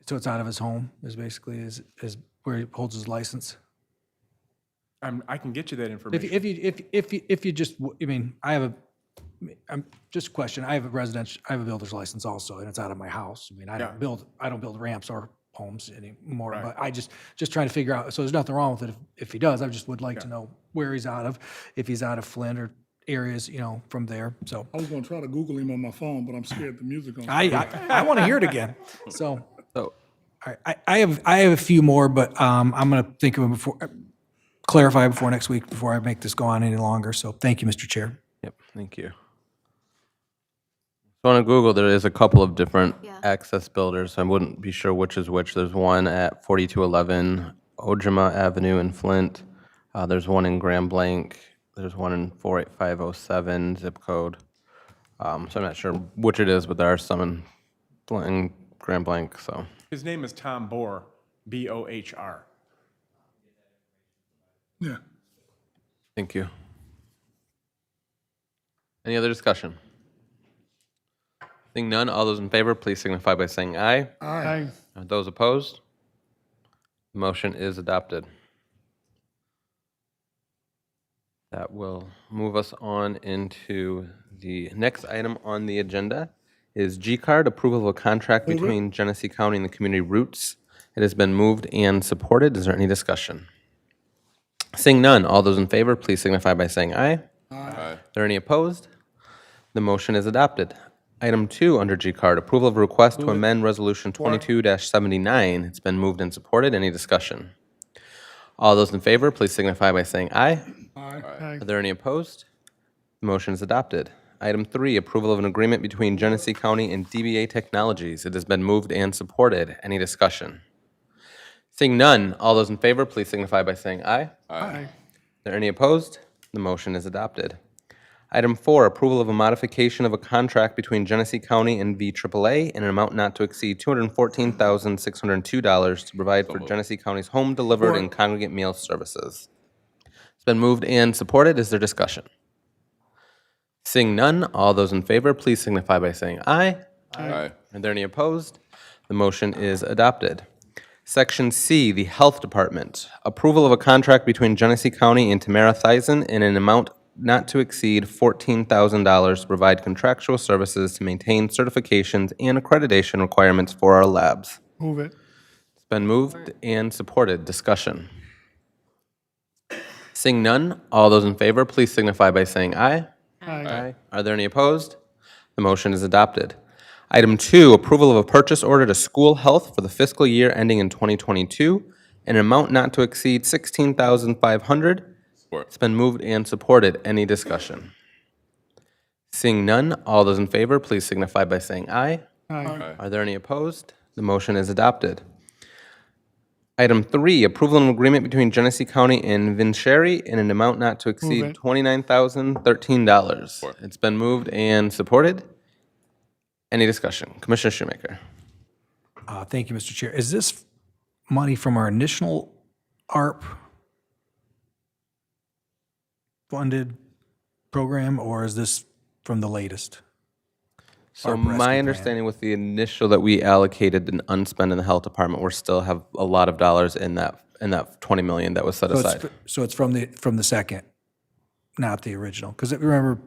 so it's out of his home, is basically, is where he holds his license? I can get you that information. If you just, I'm just a question, I have a builder's license also, and it's out of my house. I don't build ramps or homes anymore, Right. but I just trying to figure out, so there's nothing wrong with it if he does, I just would like to know where he's out of, if he's out of Flint or areas, from there, so. I was gonna try to Google him on my phone, but I'm scared the music on. I want to hear it again, so. So, All right, I have a few more, but I'm going to think of them clarify before next week, before I make this go on any longer. So thank you, Mr. Chair. yep, thank you. So on Google, there is a couple of different access builders. I wouldn't be sure which is which. There's one at 4211 Ojima Avenue in Flint. There's one in Grand Blanc. There's one in 48507 zip code. So I'm not sure which it is, but there are some in Grand Blanc, so. His name is Tom Bohr, B-O-H-R. Yeah. Thank you. Any other discussion? Seeing none, all those in favor, please signify by saying aye. Aye. Those opposed? The motion is adopted. That will move us on into the next item on the agenda is G-Card, approval of a contract between Genesee County and the Community Roots. It has been moved and supported. Is there any discussion? Seeing none, all those in favor, please signify by saying aye. Aye. Are there any opposed? The motion is adopted. Item 2 under G-Card, approval of a request to amend Resolution 22-79. It's been moved and supported. Any discussion? All those in favor, please signify by saying aye. Aye. Are there any opposed? The motion is adopted. Item 3, approval of an agreement between Genesee County and DBA Technologies. It has been moved and supported. Any discussion? Seeing none, all those in favor, please signify by saying aye. Aye. Are there any opposed? The motion is adopted. Item 4, approval of a modification of a contract between Genesee County and VAAA in an amount not to exceed $214,602 to provide for Genesee County's home delivered and congregate meal services. It's been moved and supported. Is there discussion? Seeing none, all those in favor, please signify by saying aye. Aye. Are there any opposed? The motion is adopted. Section C, the Health Department. Approval of a contract between Genesee County and Tamara Thyssen in an amount not to exceed $14,000 to provide contractual services to maintain certifications and accreditation requirements for our labs. Move it. It's been moved and supported. Discussion. Seeing none, all those in favor, please signify by saying aye. Aye. Are there any opposed? The motion is adopted. Item 2, approval of a purchase order to School Health for the fiscal year ending in 2022, in an amount not to exceed $16,500. It's been moved and supported. Any discussion? Seeing none, all those in favor, please signify by saying aye. Aye. Are there any opposed? The motion is adopted. Item 3, approval of an agreement between Genesee County and Vincere in an amount not to exceed it. $29,013. It's been moved and supported. Any discussion? Commissioner Shoemaker. Thank you, Mr. Chair. Is this money from our initial ARP funded program, or is this from the latest? So ARP rescue my plan. understanding with the initial that we allocated and unspent in the health department, we still have a lot of dollars in that 20 million that was set aside. So it's from the second, not the original? Because remember,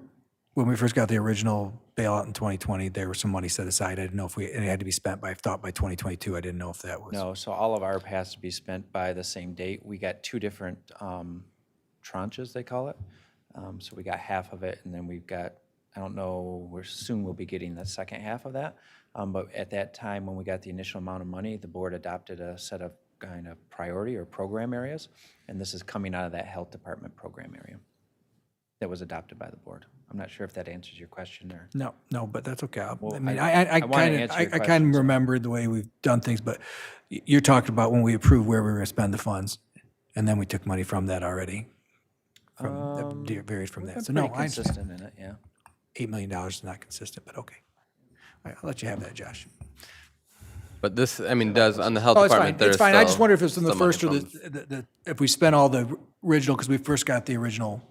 when we first got the original bailout in 2020, there was some money set aside. I didn't know if it had to be spent by, I thought by 2022. I didn't know if that was. No, so all of ARP has to be spent by the same date. We got two different tranches, they call it. So we got half of it, and then we've got, I don't know, soon we'll be getting the second half of that. But at that time, when we got the initial amount of money, the board adopted a set of kind of priority or program areas, and this is coming out of that health department program area that was adopted by the board. I'm not sure if that answers your question or. No, but that's okay. I mean, I I wanna answer your kind question, of so- remembered the way we've done things, but you're talking about when we approved where we were going to spend the funds, and then we took money from that already. From, that varied from that. So no, Pretty I understand. consistent in it, yeah. $8 million is not consistent, but okay. All right, I'll let you have that, Josh. But this, I mean, does, on the health Oh, it's fine, department, there's it's fine. I just still wonder if it's in the some money first or from- if we spent all the original, because we first got the original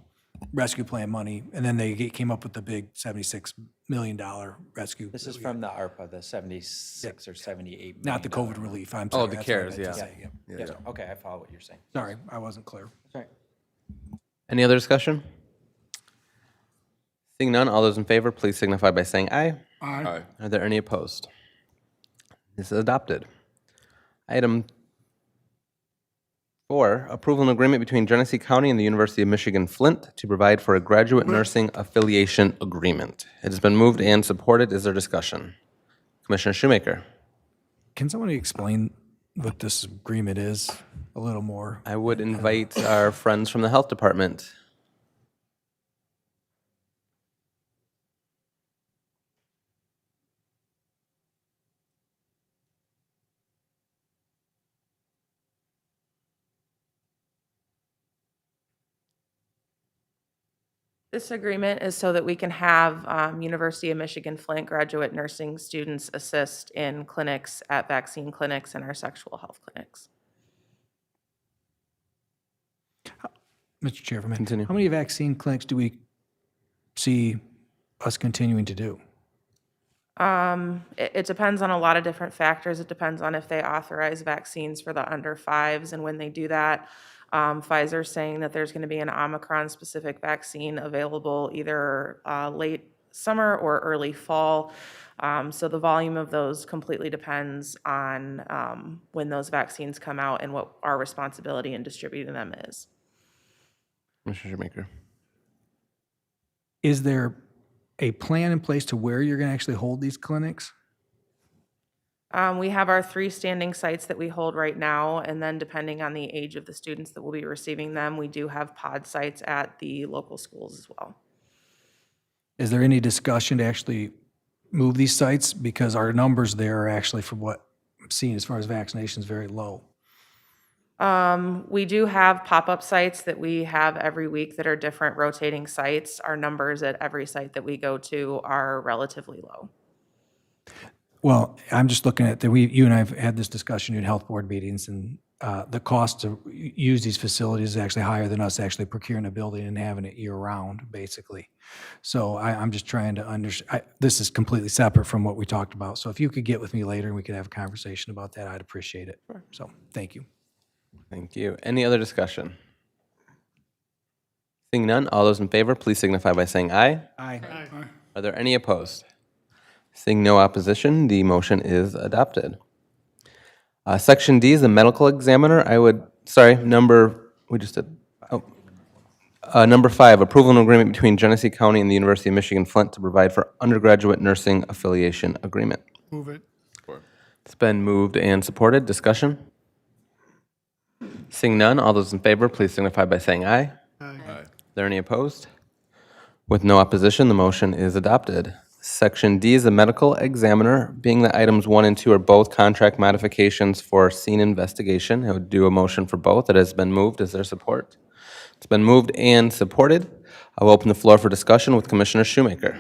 rescue plan money, and then they came up with the big $76 million rescue. This is from the ARPA, the 76 or 78 Not the million COVID relief, I'm Oh, sorry. the that's what I CARES, meant to yeah. say, Yeah, okay, I follow what you're saying. Sorry, I wasn't clear. Sorry. Any other discussion? Seeing none, all those in favor, please signify by saying aye. Aye. Are there any opposed? This is adopted. Item 4, approval and agreement between Genesee County and the University of Michigan Flint to provide for a graduate nursing affiliation agreement. It has been moved and supported. Is there discussion? Commissioner Shoemaker. Can somebody explain what this agreement is a little more? I would invite our friends from the health department. This agreement is so that we can have University of Michigan Flint graduate nursing students assist in clinics, at vaccine clinics and our sexual health clinics. Mr. Chairman, Continue. how many vaccine clinics do we see us continuing to do? It depends on a lot of different factors. It depends on if they authorize vaccines for the under fives, and when they do that, Pfizer's saying that there's going to be an Omicron-specific vaccine available either late summer or early fall. So the volume of those completely depends on when those vaccines come out and what our responsibility in distributing them is. Commissioner Shoemaker. Is there a plan in place to where you're going to actually hold these clinics? We have our 3 standing sites that we hold right now, and then depending on the age of the students that will be receiving them, we do have pod sites at the local schools as well. Is there any discussion to actually move these sites? Because our numbers there are actually, from what I'm seeing as far as vaccinations, very low. We do have pop-up sites that we have every week that are different rotating sites. Our numbers at every site that we go to are relatively low. Well, I'm just looking at, you and I have had this discussion in health board meetings, and the cost to use these facilities is actually higher than us actually procuring a building and having it year-round, basically. So I'm just trying to understand, this is completely separate from what we talked about. So if you could get with me later and we could have a conversation about that, I'd appreciate it. So, thank you. Thank you. Any other discussion? Seeing none, all those in favor, please signify by saying aye. Aye. Are there any opposed? Seeing no opposition, the motion is adopted. Section D is the medical examiner. Number 5, approval and agreement between Genesee County and the University of Michigan Flint to provide for undergraduate nursing affiliation agreement. Move it. It's been moved and supported. Discussion? Seeing none, all those in favor, please signify by saying aye. Aye. Are there any opposed? With no opposition, the motion is adopted. Section D is the medical examiner, being that items 1 and 2 are both contract modifications for scene investigation. I would do a motion for both. It has been moved. Is there support? It's been moved and supported. I will open the floor for discussion with Commissioner Shoemaker.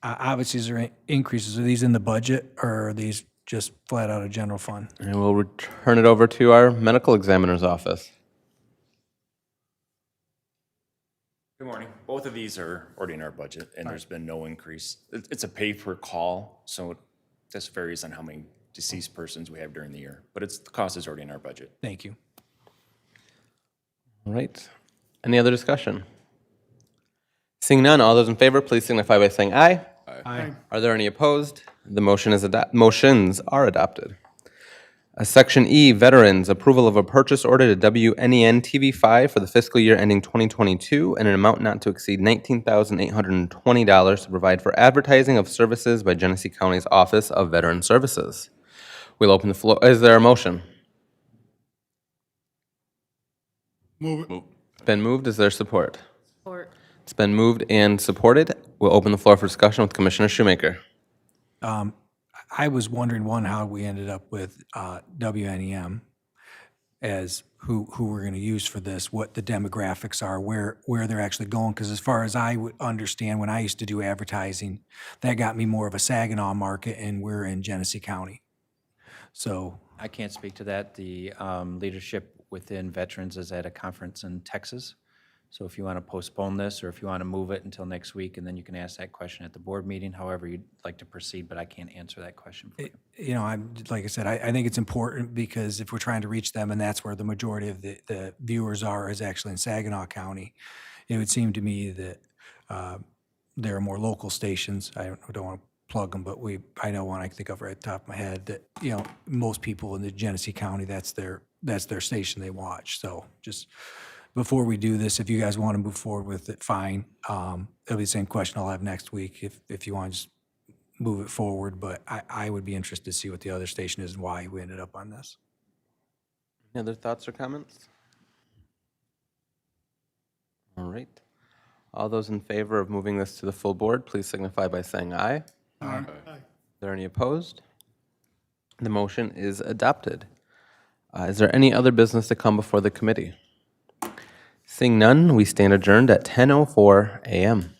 Obviously, is there any increases? Are these in the budget, or are these just flat out of general fund? And we'll return it over to our medical examiner's office. Good morning. Both of these are already in our budget, and there's been no increase. It's a pay-per-call, so this varies on how many deceased persons we have during the year, but the cost is already in our budget. Thank you. All right. Any other discussion? Seeing none, all those in favor, please signify by saying aye. Aye. Are there any opposed? The motions are adopted. Section E, Veterans, approval of a purchase order to WNEN TV5 for the fiscal year ending 2022 and an amount not to exceed $19,820 to provide for advertising of services by Genesee County's Office of Veteran Services. We'll open the floor. Is there a motion? Move it. It's been moved. Is there support? Support. It's been moved and supported. We'll open the floor for discussion with Commissioner Shoemaker. I was wondering, one, how we ended up with WNEM as who we're going to use for this, what the demographics are, where they're actually going. Because as far as I would understand, when I used to do advertising, that got me more of a Saginaw market, and we're in Genesee County. So I can't speak to that. The leadership within veterans is at a conference in Texas. So if you want to postpone this, or if you want to move it until next week, and then you can ask that question at the board meeting, however you'd like to proceed, but I can't answer that question for you. you know, like I said, I think it's important because if we're trying to reach them, and that's where the majority of the viewers are, is actually in Saginaw County, it would seem to me that there are more local stations. I don't want to plug them, but I know one I can think of right at the top of my head that, you know, most people in the Genesee County, that's their station they watch. So just before we do this, if you guys want to move forward with it, fine. It'll be the same question I'll have next week if you want to just move it forward, but I would be interested to see what the other station is and why we ended up on this. Any other thoughts or comments? All right. All those in favor of moving this to the full board, please signify by saying aye. Aye. Are there any opposed? The motion is adopted. Is there any other business to come before the committee? Seeing none, we stand adjourned at 10:04 a.m.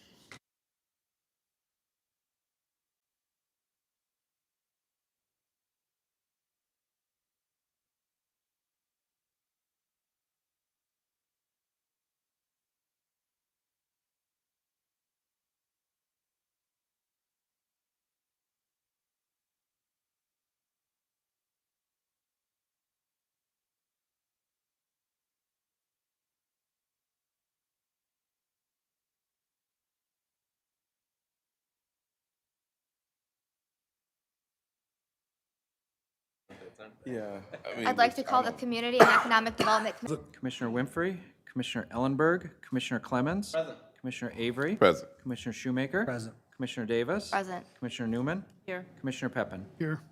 I'd like to call the Community and Economic Development Commissioner Winfrey, Commissioner Ellenberg, Commissioner Clemens. Commissioner Avery. Present. Commissioner Shoemaker. Present. Commissioner Davis. Present. Commissioner Newman. Here. Commissioner Peppin. Here.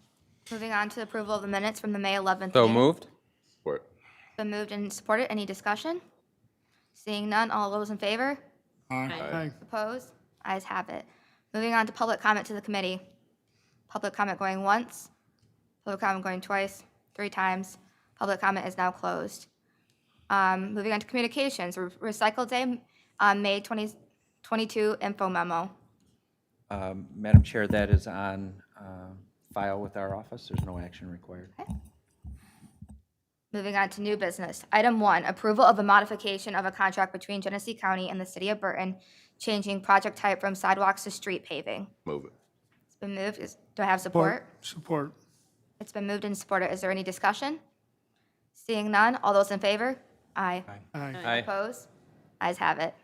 Moving on to the approval of the minutes from the May 11th So meeting. moved. Support. Been moved and supported. Any discussion? Seeing none, all those in favor? Aye. Opposed? Ayes have it. Moving on to public comment to the committee. Public comment going once. Public comment going twice, 3 times. Public comment is now closed. Moving on to communications. Recycle Day, May 2022 info memo. Madam Chair, that is on file with our office. There's no action required. Moving on to new business. Item 1, approval of a modification of a contract between Genesee County and the City of Burton, changing project type from sidewalks to street paving. Move it. It's been moved. Do I have support? Support. It's been moved and supported. Is there any discussion? Seeing none, all those in favor? Aye. Aye. Opposed? Ayes have it.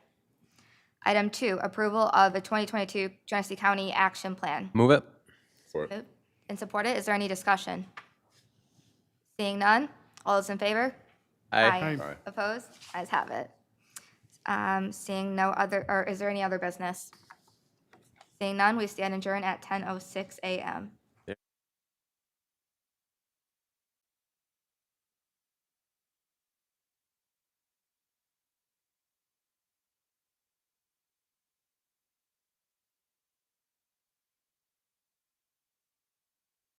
Item 2, approval of the 2022 Genesee County Action Plan. Move it. Support. Moved and supported. Is there any discussion? Seeing none, all those in favor? Aye. Aye. Opposed? Ayes have it. Seeing no other, or is there any other business? Seeing none, we stand adjourned at 10:06 a.m.